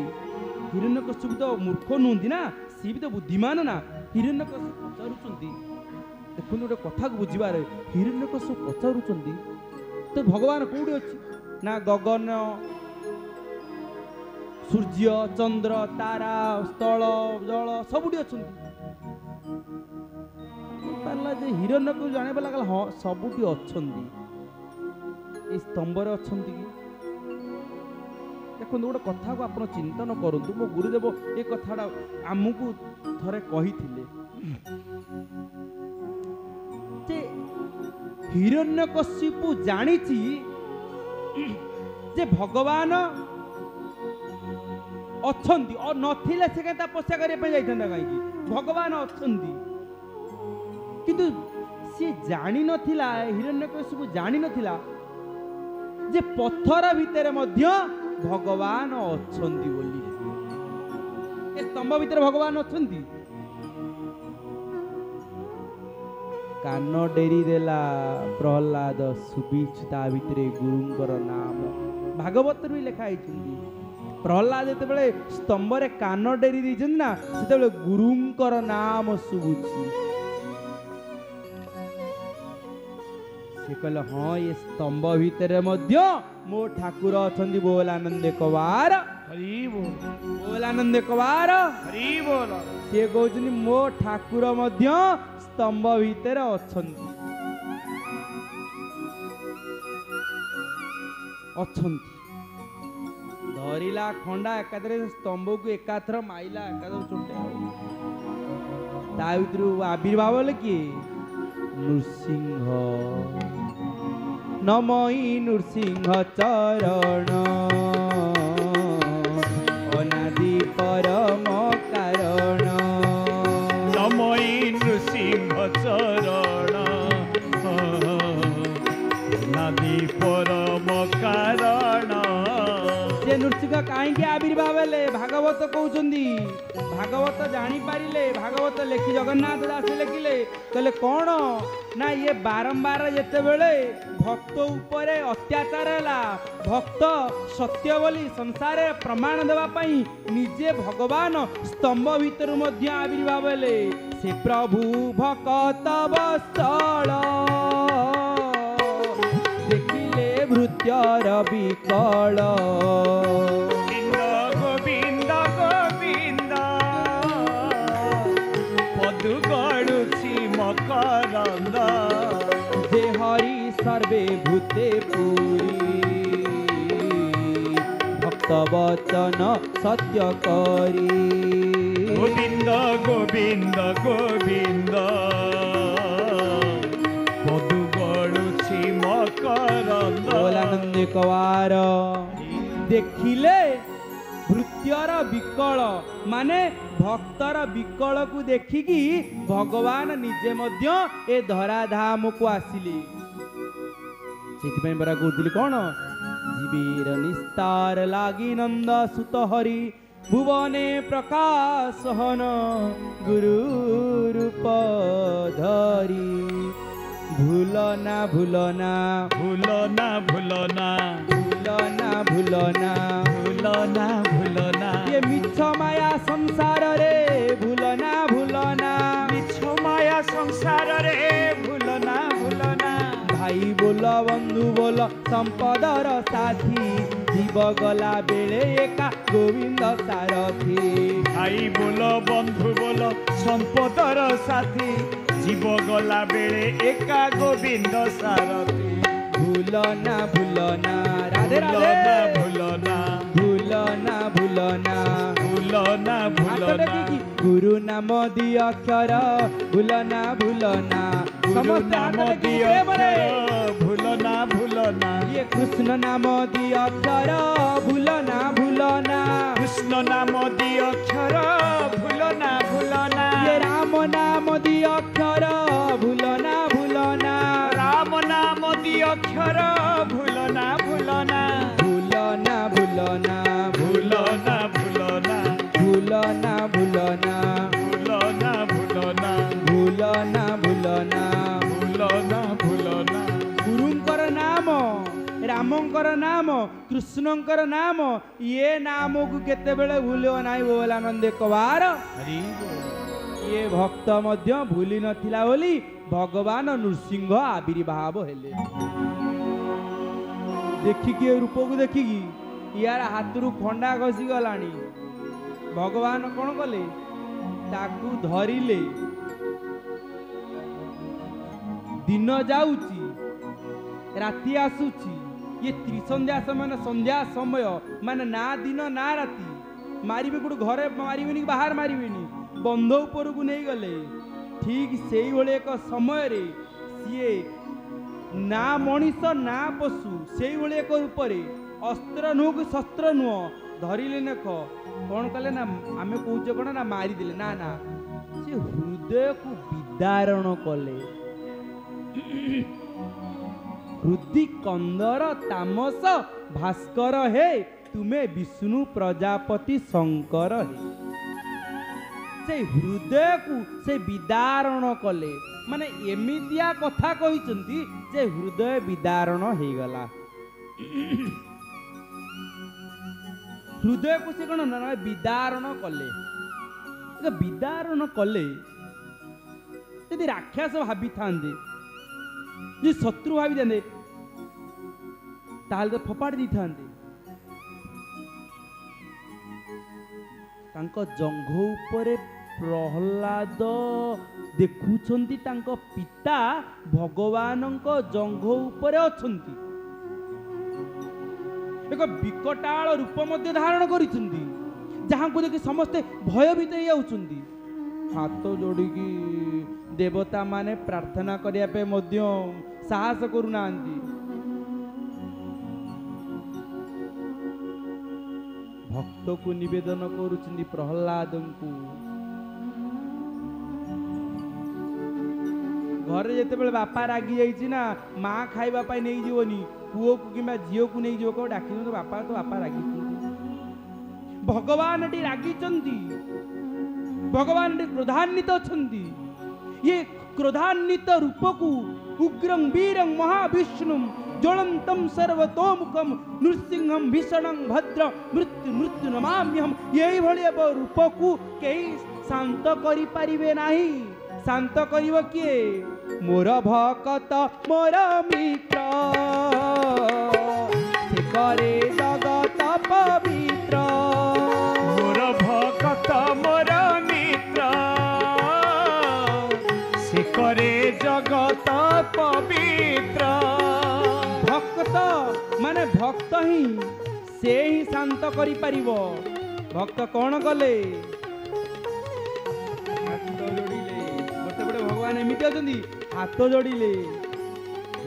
हिरण्यकशिपु तो मूर्ख नुहति ना सी भी तो बुद्धिमान ना हिरण्यकशिपु पचारुचंती देखो गोटे कथा को बुझीबार हिरण्यकशिपु पचारुचंती तो भगवान कोठी अछि ना गगन सूर्य चंद्र तारा स्थल जल सबुठी अछंती पारला ଯେ ହିରଣ୍ୟକୁ ଜାଣିବା ଲାଗିଲା ହଁ ସବୁଠି ଅଛନ୍ତି, ଏ ସ୍ତମ୍ଭରେ ଅଛନ୍ତି କି? ଦେଖନ୍ତୁ ଗୋଟେ କଥାକୁ ଆପଣ ଚିନ୍ତନ କରନ୍ତୁ। ମୋ ଗୁରୁଦେବ ଏ କଥାଟା ଆମକୁ ଥରେ କହିଥିଲେ ଯେ ହିରଣ୍ୟକଶିପୁ ଜାଣିଛି ଯେ ଭଗବାନ ଅଛନ୍ତି, ନଥିଲେ ସେ କାହିଁ ତପସ୍ୟା କରିବା ପାଇଁ ଯାଇଥାନ୍ତା? କାହିଁକି? ଭଗବାନ ଅଛନ୍ତି, କିନ୍ତୁ ସିଏ ଜାଣିନଥିଲା, ହିରଣ୍ୟକଶିପୁ ଜାଣିନଥିଲା ଯେ ପଥର ଭିତରେ ମଧ୍ୟ ଭଗବାନ ଅଛନ୍ତି ବୋଲି। ଏ ସ୍ତମ୍ଭ ଭିତରେ ଭଗବାନ ଅଛନ୍ତି। କାନ ଡେରି ଦେଲା ପ୍ରହ୍ଲାଦ, ଶୁଭିଛୁ ତା ଭିତରେ ଗୁରୁଙ୍କର ନାମ। ଭାଗବତରେ ବି ଲେଖା ହେଇଛନ୍ତି ପ୍ରହ୍ଲାଦ ଯେତେବେଳେ ସ୍ତମ୍ଭରେ କାନ ଡେରି ଦେଇଛନ୍ତି ନା, ସେତେବେଳେ ଗୁରୁଙ୍କର ନାମ ଶୁଭୁଛି। ସେ କହିଲେ ହଁ ଏ ସ୍ତମ୍ଭ ଭିତରେ ମଧ୍ୟ ମୋ ଠାକୁର ଅଛନ୍ତି। ବୋଲ ଆନନ୍ଦ କବାର, ହରି ବୋଲ, ବୋଲ ଆନନ୍ଦ କବାର, ହରି ବୋଲ। ସିଏ କହୁଛନ୍ତି ମୋ ଠାକୁର ମଧ୍ୟ ସ୍ତମ୍ଭ ଭିତରେ ଅଛନ୍ତି। ଧରିଲା ଖଣ୍ଡା ଏକାଥରେ ସ୍ତମ୍ଭକୁ ଏକାଥର ମାଇଲା, ଏକାଥର ଚୁଟେ। ତା ଭିତରୁ ଆବିର୍ଭାବ ହେଲେ କିଏ? ନୃସିଂହ। ନମଇ ନୃସିଂହ ଚରଣ, ଅନାଦି ପରମ କାରଣ। ନମଇ ନୃସିଂହ ଚରଣ, ଅନାଦି ପରମ କାରଣ। ସେ ନୃସିଂହ କାହିଁକି ଆବିର୍ଭାବ ହେଲେ? ଭାଗବତ କହୁଛନ୍ତି। ଭାଗବତ ଜାଣିପାରିଲେ, ଭାଗବତ ଲେଖି ଜଗନ୍ନାଥ ଦାସ ଲେଖିଲେ, କହିଲେ କ'ଣ ନା ଇଏ ବାରମ୍ବାର ଯେତେବେଳେ ଭକ୍ତ ଉପରେ ଅତ୍ୟାଚାର ହେଲା, ଭକ୍ତ ସତ୍ୟ ବୋଲି ସଂସାରରେ ପ୍ରମାଣ ଦେବା ପାଇଁ ନିଜେ ଭଗବାନ ସ୍ତମ୍ଭ ଭିତରୁ ମଧ୍ୟ ଆବିର୍ଭାବ ହେଲେ। ସେ ପ୍ରଭୁ ଭକତ ବତ୍ସଳ, ଦେଖିଲେ ଭୃତ୍ୟର ବିକଳ। ଗୋବିନ୍ଦ ଗୋବିନ୍ଦ ପଦୁ ଗଡୁଛି ମକରନ୍ଦ। ଯେ ହରି ସର୍ବେ ଭୂତେ ପୁରୀ, ଭକ୍ତ ବଚନ ସତ୍ୟ କରି। ଗୋବିନ୍ଦ ଗୋବିନ୍ଦ ଗୋବିନ୍ଦ ପଦୁ ଗଡୁଛି ମକରନ୍ଦ। ବୋଲାନନ୍ଦ କବାର, ଦେଖିଲେ ଭୃତ୍ୟର ବିକଳ, ମାନେ ଭକ୍ତର ବିକଳକୁ ଦେଖିକି ଭଗବାନ ନିଜେ ମଧ୍ୟ ଏ ଧରାଧାମକୁ ଆସିଲେ। ସେଥିପାଇଁ ପରା କହୁଥିଲି କ'ଣ, ଜୀବୀର ନିସ୍ତାର ଲାଗି ନନ୍ଦ ସୁତ ହରି, ଭୁବନେ ପ୍ରକାଶ ହନ ଗୁରୁ ରୂପ ଧରି। ଭୁଲନା ଭୁଲନା, ଭୁଲନା ଭୁଲନା, ଭୁଲନା ଭୁଲନା, ଭୁଲନା ଭୁଲନା। ये मिछ माया संसार रे भूलना भूलना, ମିଛ ମାୟା ସଂସାରରେ ଭୁଲନା ଭୁଲନା। भाई बोल बंधु बोल संपदर साथी, जीव गला बेले एका गोविंद सारथी। ଭାଇ ବୋଲ ବନ୍ଧୁ ବୋଲ ସମ୍ପଦର ସାଥୀ, ଜୀବ ଗଲା ବେଳେ ଏକା ଗୋବିନ୍ଦ ସାରଥୀ। भूलना भूलना, राधे ଭୁଲନା राधे, ଭୁଲନା, भूलना भूलना, ଭୁଲନା ଭୁଲନା। गुरु नाम दी अक्षर भूलना भूलना। ଗୁରୁ ନାମ ଦିଅ ଭୁଲନା ଭୁଲନା। ये कृष्ण नाम दी अक्षर भूलना भूलना। କୃଷ୍ଣ ନାମ ଦି ଅକ୍ଷର ଭୁଲନା ଭୁଲନା। ये राम नाम दी अक्षर भूलना भूलना। ରାମ ନାମ ଦି ଅକ୍ଷର ଭୁଲନା ଭୁଲନା। भूलना भूलना, ଭୁଲନା ଭୁଲନା, भूलना भूलना, ଭୁଲନା ଭୁଲନା, भूलना भूलना। ଭୁଲନା ଭୁଲନା। गुरुंकर नाम, रामंकर नाम, कृष्णंकर नाम, ये नाम को केतेबेले भूलियो नाही। बोलानंद कबार, ହରି ବୋଲ। ये भक्त मध्य भूली नथिला बोली भगवान नृसिंह आविर्भाव हेले। देखिकी रूप को देखिकी यार हाथरू खंडा घसी गलानी। भगवान कौन कले, ताकू धरिले, दिन जाऊची राति आसुची ये त्रिसंध्या समय संध्या समय माने ना दिन ना राति मारिबे गोटे घरे मारिबेनी बाहर मारिबेनी बंध ऊपर को नहीं गले ठीक से ही एक समय रे सीए ना मनीष ना पशु से ही एक रूप अस्त्र नुह कि शस्त्र नुह धरिले न कौन कले ना आम कौचे कौन ना मारिदेले ना ना से हृदय को विदारण कले हृदय कंदर तामस भास्कर हे तुम्हें विष्णु प्रजापति शंकर हे से हृदय को से विदारण कले माने एमितिया कथा कहिसंती जे हृदय विदारण हे गला हृदय को से कौन ना विदारण कले विदारण कले यदि राक्षस भावी था जी शत्रु भावी दे ताल तो फपाड़ दी था जंघ उपरे प्रहलाद देखुछंती तांको पिता भगवान जंघ उपरे अछंती एक विकटाल रूप मध्य धारण करिसंती जहां को देखि समस्ते भयभीत हो जाउछंती हाथ जोड़िकी देवता माने प्रार्थना करिया पे मध्य साहस करूनांती भक्त को निवेदन करुछंती प्रहलाद को घर जेते बेले बापा रागी जाइछि ना माँ खाइबा पाई नहीं जीवनी पुओ को किंबा झील को नहीं जीव को डाकी तो बापा रागी भगवान टी रागी चंदी भगवान टी क्रोधान्वित अछंती ये क्रोधान्वित रूप को उग्रं वीरं महाविष्णुं ज्वलंतं सर्वतोमुखं नृसिंहं भीषणं भद्र मृत्यु मृत्यु नमाम्यहं यही भलिया रूप को कहीं शांत करि परिबे नाही शांत करिव किए मोर भक्त मोर मित्र से करे जगत पवित्र मोर भक्त मोर मित्र से करे जगत पवित्र भक्त माने भक्त ही से ही शांत करि परिबो भक्त कौन कले भगवान एमती अच्छा हाथ जोड़िले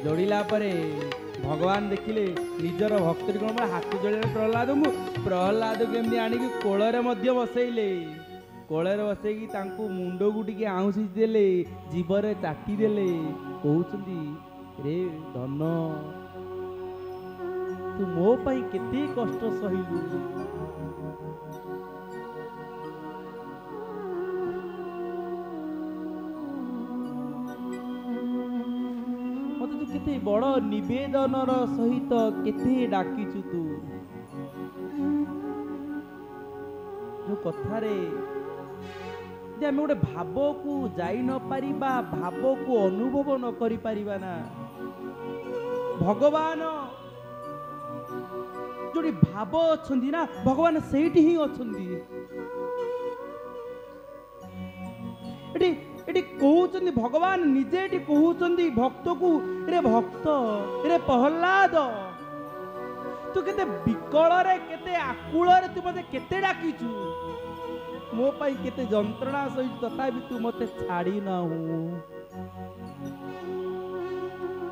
जोड़िला भगवान देखिले निजर भक्त कौन हाथ जोड़े प्रहलाद को एमती आणिक कोଳରେ मध्य बसैले कोଳରେ बसैकी तांको मुंड को टिके आउंसी देले जीवरे चाटी देले कहउछंती रे धन तू मो पाई केते कष्ट सहिलु केते बड़ निवेदन सहित केते डाकिचु तू जो कथारे जे आम गोटे भाव को जाई न पारिबा भाव को अनुभव न करि पारिबा ना भगवान जोड़ी भाव अछंती ना भगवान सेठी ही अछंती एटी कहउचंदी भगवान निजे एटी कहउचंदी भक्त को रे भक्त रे प्रहलाद तू केते विकल रे केते आकुल रे तू मते केते डाकिचु मो पाई केते जंत्रणा सही तथापि तू मते छाड़ी ना हूँ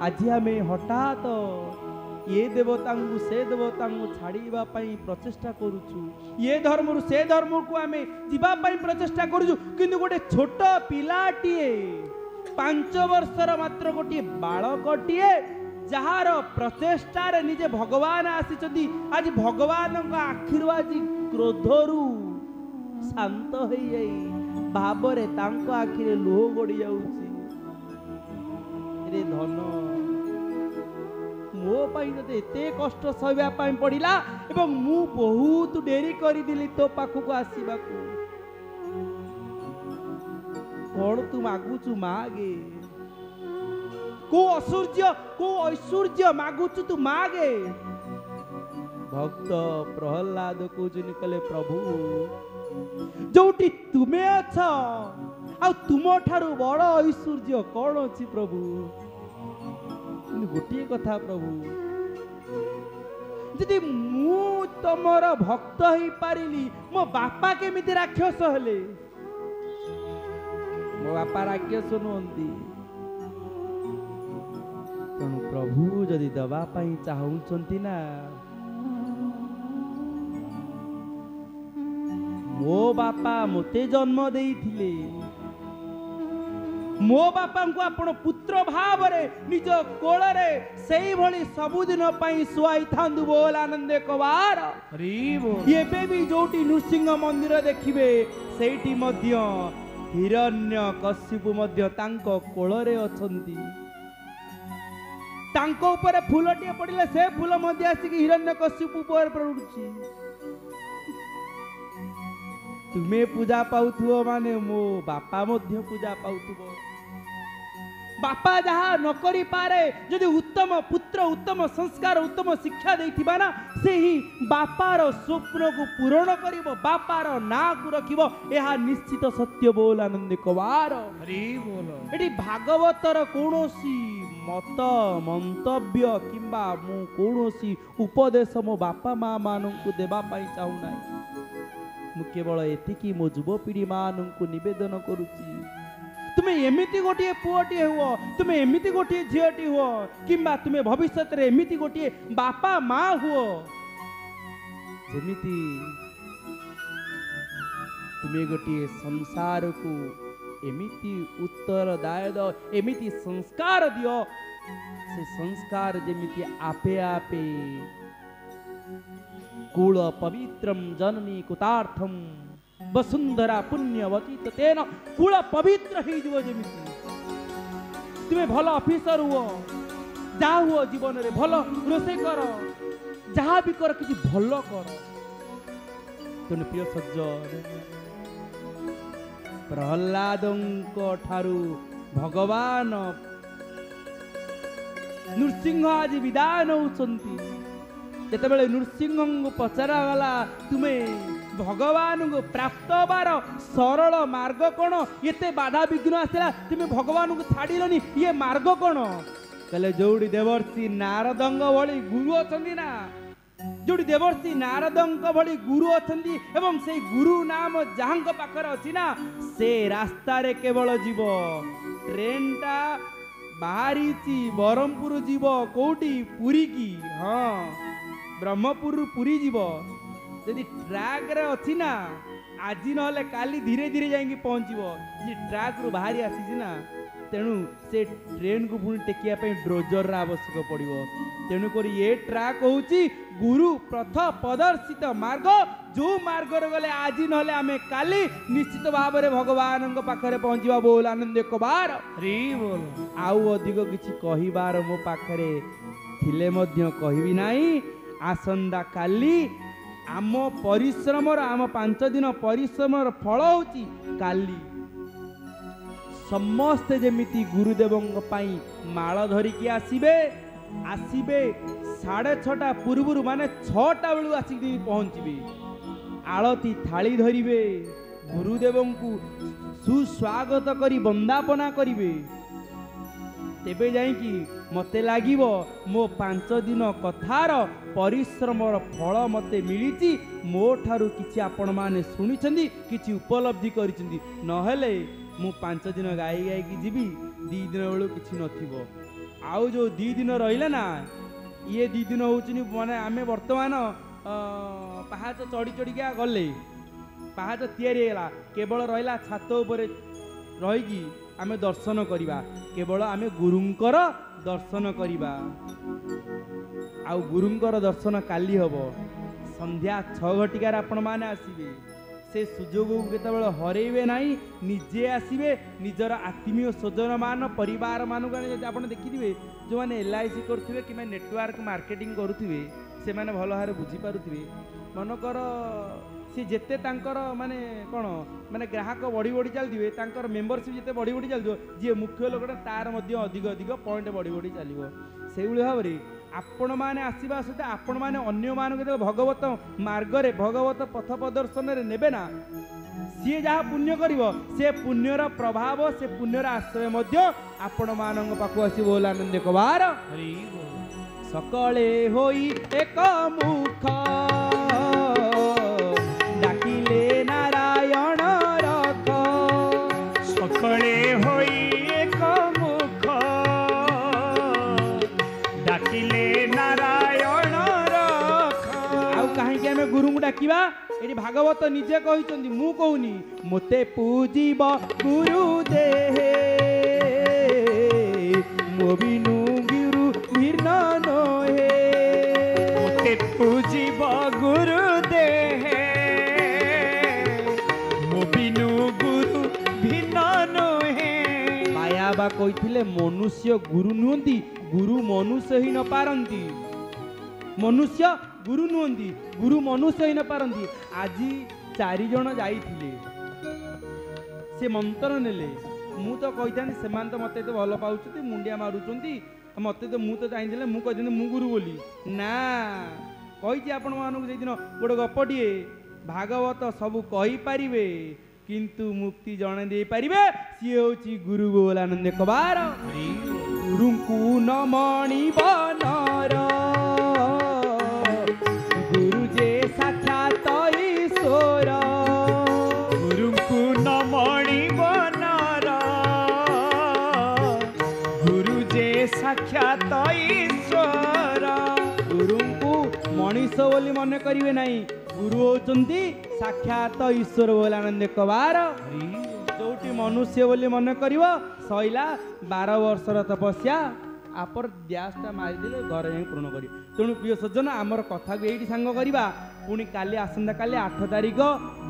आज हमें हठात ये देवता से देवता छाड़ीबा पाई प्रचेष्टा करुछु ये धर्म से धर्म को आम जीवा पाई प्रचेष्टा करुछु किंतु गोटे छोट पिलाटीए 5 वर्षर मात्र गोटे बालकटीए जार प्रचेष्टा रे निजे भगवान आसी आज भगवान आखिर आज क्रोधरु शांत हो जाई भावरे तांको आखिरे लुह गड़ी जाउछि रे धन मो पाई तते एते कष्ट सहबा पाई पड़िला एवं मु बहुत डेरी करी दिली तो पाखु को आसीबा को कोन तू मागुचु मागे को ऐश्वर्य मागुचु तू मागे भक्त प्रहलाद को जिन कले प्रभु जोटी तुमे अच्छा आ तुम ठारू बड़ ऐश्वर्य कौन अच्छी प्रभु गोटे कथा प्रभु जदि मु तमर भक्त ही पारिली मो बापा केमिति राक्षस हेले मो बापा राक्षस नुहंती तेणु प्रभु जदि दवा पाई चाहूचंती ना मो बापा मते जन्म देइथिले मो बापा को आपण पुत्र भाव रे निज कोल रे सेई भली सबुदिन पई सुआई थांदु बोल आनंद कवार एबे भी जोटी नृसिंह मंदिर देखिबे सेठी मध्य हिरण्य कश्यपु मध्य तांको कोल रे अछंती तांको ऊपर फूलटिए पड़िले से फूल मध्य आसिक हिरण्य कश्यपु पर पड़ुछि तुमे पूजा पाउथुओ माने मो बापा मध्य पूजा पाउथुओ बापा जहा न करी पारे यदि उत्तम पुत्र उत्तम संस्कार उत्तम शिक्षा देथिबा ना से ही बापार स्वप्न को पूर्ण करिवो बापार ना को रखिवो एहा निश्चित सत्य बोल आनंद कवार हरि बोल एटी भागवतर कोनोसी मत मंतव्य किंबा मु कोनोसी उपदेश मो बापा मां मानन को देबा पाई चाहू नाही मु केवल एतिकी मो युवपीढ़ी मानन को निवेदन करूची तुम्हें एमिति गोटे पुओटी हुओ तुम्हें एमिति गोटे झीटी हुओ किंबा तुम्हें भविष्य रे एमिति गोटे बापा माँ हुओ जेमिति तुम्हें गोटे संसार को एमिति उत्तरदाय दो एमिति संस्कार दियो से संस्कार जेमिति आपे आपे कूल पवित्रम जननी कुतार्थम वसुंधरा पुण्यवती तो तेन कूल पवित्र ही जीव जेमिति तुम्हें भल ऑफिसर हुओ जा हुओ जीवन रे भल रोसे कर जहाँ भी कर किसी भल कर तेन प्रिय सज्जन प्रहलादों ठारू भगवान नृसिंह आज विदाय नौचंती जेतेबेले नृसिंह को पचरा गला तुम्हें भगवान को प्राप्त बार सरल मार्ग कौन ये बाधा विघ्न आसला तुम्हें भगवान को छाड़िलनी ये मार्ग कौन कहले जोड़ी देवर्षि नारदंग भली गुरु अछंती ना जोड़ी देवर्षि नारदंग भली गुरु अछंती एवं से गुरु नाम जहां पाखर अछि ना से रास्ता रे केवल जीव ट्रेन टा बाहरी बरहमपुर जीव कोठी पुरी की हाँ ब्रह्मपुर पुरी जीव यदि ट्रैक रे अच्छी ना आज ना काली धीरे धीरे जाइए पहुँचो जी ट्रैक रु बाहरी आसी ना तेणु से ट्रेन को पुणी टेकिया ड्रोजर आवश्यक पड़ो तेणुक ये ट्रैक हूँ गुरु प्रथ प्रदर्शित मार्ग जो मार्ग गले आज ना आम काली निश्चित भाव में भगवान पाखे पहुँचा बोल आनंद कबार बोल आउ अधिक किसी कहबार मो पाखे थिले कहबी नहीं आसंदा काली आम परिश्रम आम 5 दिन परिश्रम फल होची काली समस्ते जेमिति गुरुदेवों पाई माल धरिकी आसीबे 6:30 पूर्व माने 6टा बेलू आसिक पहुँचे आलती थाली धरिबे गुरुदेवों को सुस्वागत करी वंदापना करिवे तेबे जाइकी मते लागिबो मो 5 दिन कथार परिश्रम फल मते मिली मो ठारू किछि आपण माने सुनिछंदी किछि उपलब्धि करिछंदी नहेले मु 5 दिन गाई गाई की जीवी 2 दिन बेलू किछि नथिबो आउ जो 2 दिन रहिला ना ये 2 दिन होउछनी माने आमे वर्तमान पहाच चढ़ी चढ़िका गले पहाच तैयारी होला केवल रहिला छात ऊपर रहीकी आमे दर्शन करिबा केवल आमे गुरुंकर दर्शन करिबा आउ गुरुंकर दर्शन काली हबो संध्या 6 घटिकार आपण माने आसीबे से सुजोग केतबेले हरेबे नाही निजे आसीबे निजर आत्मीय स्वजन मान परिवार मान आपण देखिथिबे जो माने LIC करथिबे कि नेटवर्क मार्केटिंग करूथिबे से माने भलो हारे बुझी पारुथिबे मनकर सी जेते तांकर माने कोन माने ग्राहक बढ़ी बढ़ी चलथिबे तांकर मेंबरशिप जेते बढ़ी बढ़ी चलथो जे मुख्य लोकटा तार मध्ये अधिक अधिक पॉइंट बढ़ी बढ़ी चलिबो सेउली भाबरे आपण माने आसीबा सहित आपण माने अन्य मान भगवत मार्ग रे भगवत पथ प्रदर्शन रे नेबे ना सी जहाँ पुण्य करिवो से पुण्यर प्रभाव से पुण्यर आश्रय मध्य आपण मानक पाखु आसी बोल आनंद कबार हरि बोल सकले होई एक मुख डाकिले नारायण रख सकले होई एक मुख डाकिले नारायण रख आउ कहीं आम गुरु को डाकिबा एटी भागवत निजे कहते मु कहूनी मोते पूजिब गुरु देहे मो बिनु गुरु भिन्न नहे मोते पूजिब गुरु देहे मो बिनु गुरु भिन्न नहे माया बा कहिथिले मनुष्य गुरु नुहंती गुरु मनुष्य ही न पारंती मनुष्य गुरु नुहंती गुरु मनुष्य ही न पारंती आज 4 जण जाइथिले से मंत्र नेले मु तो कहिथानी सेमान तो मते तो भल पाउछती मुंडिया मारुचंती मते तो मु तो चाहिए मु कहिथानी मु गुरु बोली ना कहिछि आपण मानक जे दिन गोटे गपटिए भागवत सब कहि पारिबे किंतु मुक्ति जणे दे पारिबे सी होछि गुरु बोल आनंद कबार गुरुंकु नमणि बनर गुरु जे साक्षात ईश्वर गुरुंकु नमणि बनर गुरु जे साक्षात ईश्वर गुरुंकु मनीष बोली मन करिवे नाही गुरु होचंती साक्षात ईश्वर बोल आनंद कबार जोटी मनुष्य बोली मन करिवो सइला 12 वर्षर तपस्या आपर द्यासटा मारिदेले घर जाई पूर्ण करी तेणु प्रिय सज्जन आमर कथा को एठी सांग करिबा पुणी काली आसंता काली 8 तारिख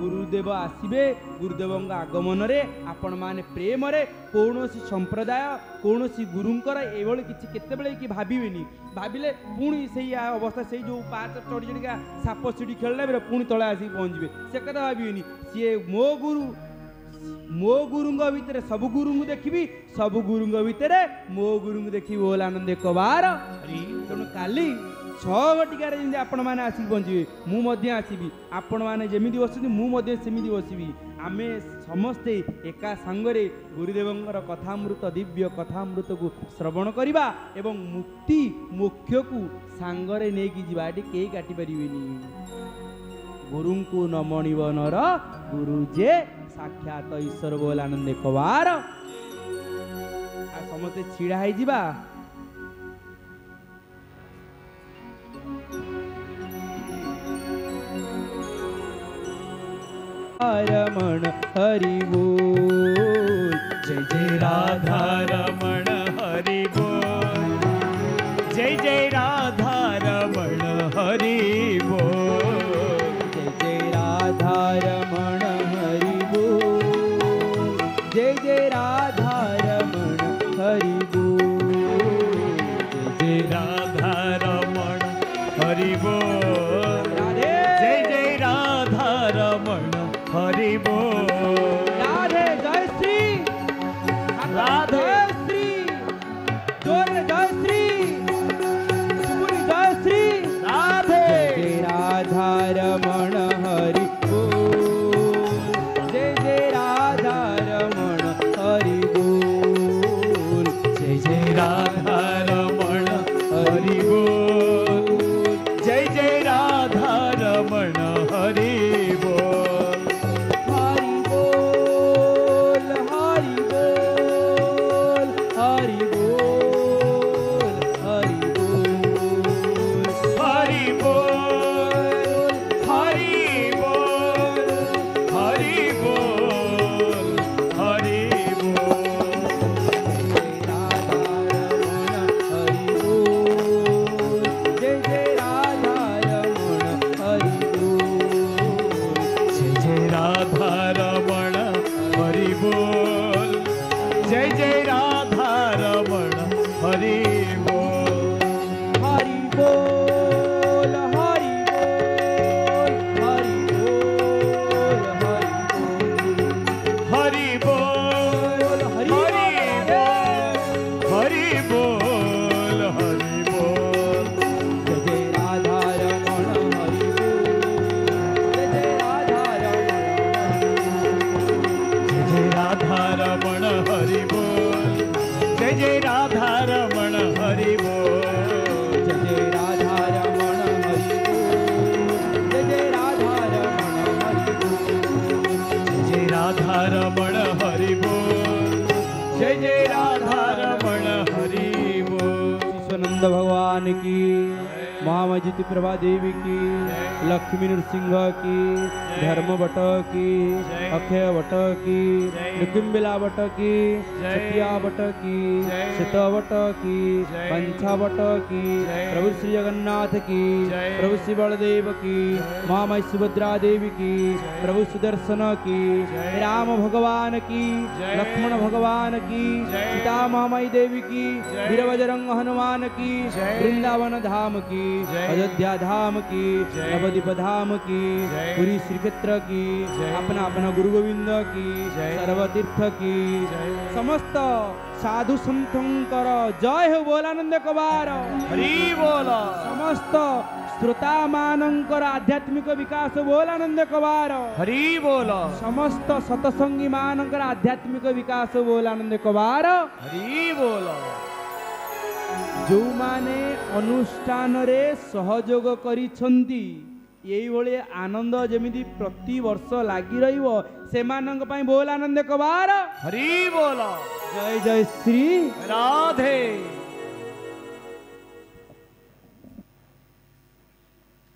गुरुदेव आसीबे गुरुदेव आगमन रे आपण माने प्रेम रे कौनसी संप्रदाय कौनसी गुरुंकर एभଳି किछि केतेबेले कि भाबिबेनी भाबिले पुणी सेही अवस्था सेही जो पाच चढ़ी चढ़िका साप सीढ़ी खेलले बेले पुणी तळे आसी पहुंचबे से कथा भाबिबेनी सी मो गुरुंग भितर सब गुरुंग देखिबी सब गुरुंग भितर मो गुरुंग देखी बोल आनंद कबार तेणु काली 6 घटिकार जमी आपण मैंने आसिक पहुँचे मुझे आसबि आपण मैंने जमी बसुँच मुझे सेमती बसबि आमे समस्ते एका सांगरे गुरुदेवंकर कथामृत दिव्य कथामृत को श्रवण करवा एवं मुक्ति मोक्ष को सांगरे नेकी जीवा एटी केही काटी परिबेनी गुरुंकु नमणिब नर गुरु जे साक्षात ईश्वर बोल आनंद कबार आ समस्ते छिड़ा है जीवा रमण हरि बोल जय जय राधा रमण हरि बोल जय जय राधा रमण हरि बोल जय जय राधा रमण हरि बोल जय जय राधा रमण हरि बोल जय राधा रमण हरि बोल राधे जय जय राधा रमण हरि बोल राधे जय श्री राधे श्री जोर जय श्री सुपुरी जय श्री राधे जय राधा रमण हरि बोल जय जय राधा रमण हरि बोल जय जय राधा रमण हरि बोल जय जय राधा रमण हरि बोल हरि बोल हरि बोल हरि बोल हरि बोल हरि बोल हरि बोल हरि बोल हरि बोल जय राधा रमण हरि बोल जय जय राधा रमण हरि बोल जय जय राधा रमण हरि बोल हरि बोल हरि बोल हरि बोल हरि बोल हरि बोल हरि बोल हरि बोल जय जय राधा रमण हरि बोल जय जय राधा रमण हरि बोल जय राधा रमण हरि बोल जय जय राधा रमण हरि बोल जय जय राधा रमण हरि बोल जय राधा रमण हरि बोल जय जय राधा रमण हरि बोल शिशुनंद भगवान की महामजित प्रभा देवी की लक्ष्मी नृसिंह की धर्म भट्ट की अक्षय भट्ट की निकुंबिला भट्ट की सत्या भट्ट की शीत भट्ट की पंचा भट्ट की प्रभु श्री जगन्नाथ की प्रभु श्री बलदेव की महामाई सुभद्रा देवी की प्रभु सुदर्शन की राम भगवान की लक्ष्मण भगवान की सीता महामाई देवी की वीर बजरंग हनुमान की वृंदावन धाम की अयोध्या धाम की नवद्वीप धाम की पुरी श्री क्षेत्र की अपना अपना गुरु गोविंद की सर्वतीर्थ की समस्त साधु संतंकर जय हो बोलानंद कबार हरि बोल समस्त श्रोता मानंकर आध्यात्मिक विकास बोलानंद कबार हरि बोल समस्त सतसंगी मानंकर आध्यात्मिक विकास बोलानंद कबार हरि बोल जो माने अनुष्ठान रे सहयोग करिछंती एई भली आनंद जेमिति प्रति वर्ष लागी रहिबो सेमानंक पई बोल आनंद कबार हरि बोल जय जय श्री राधे।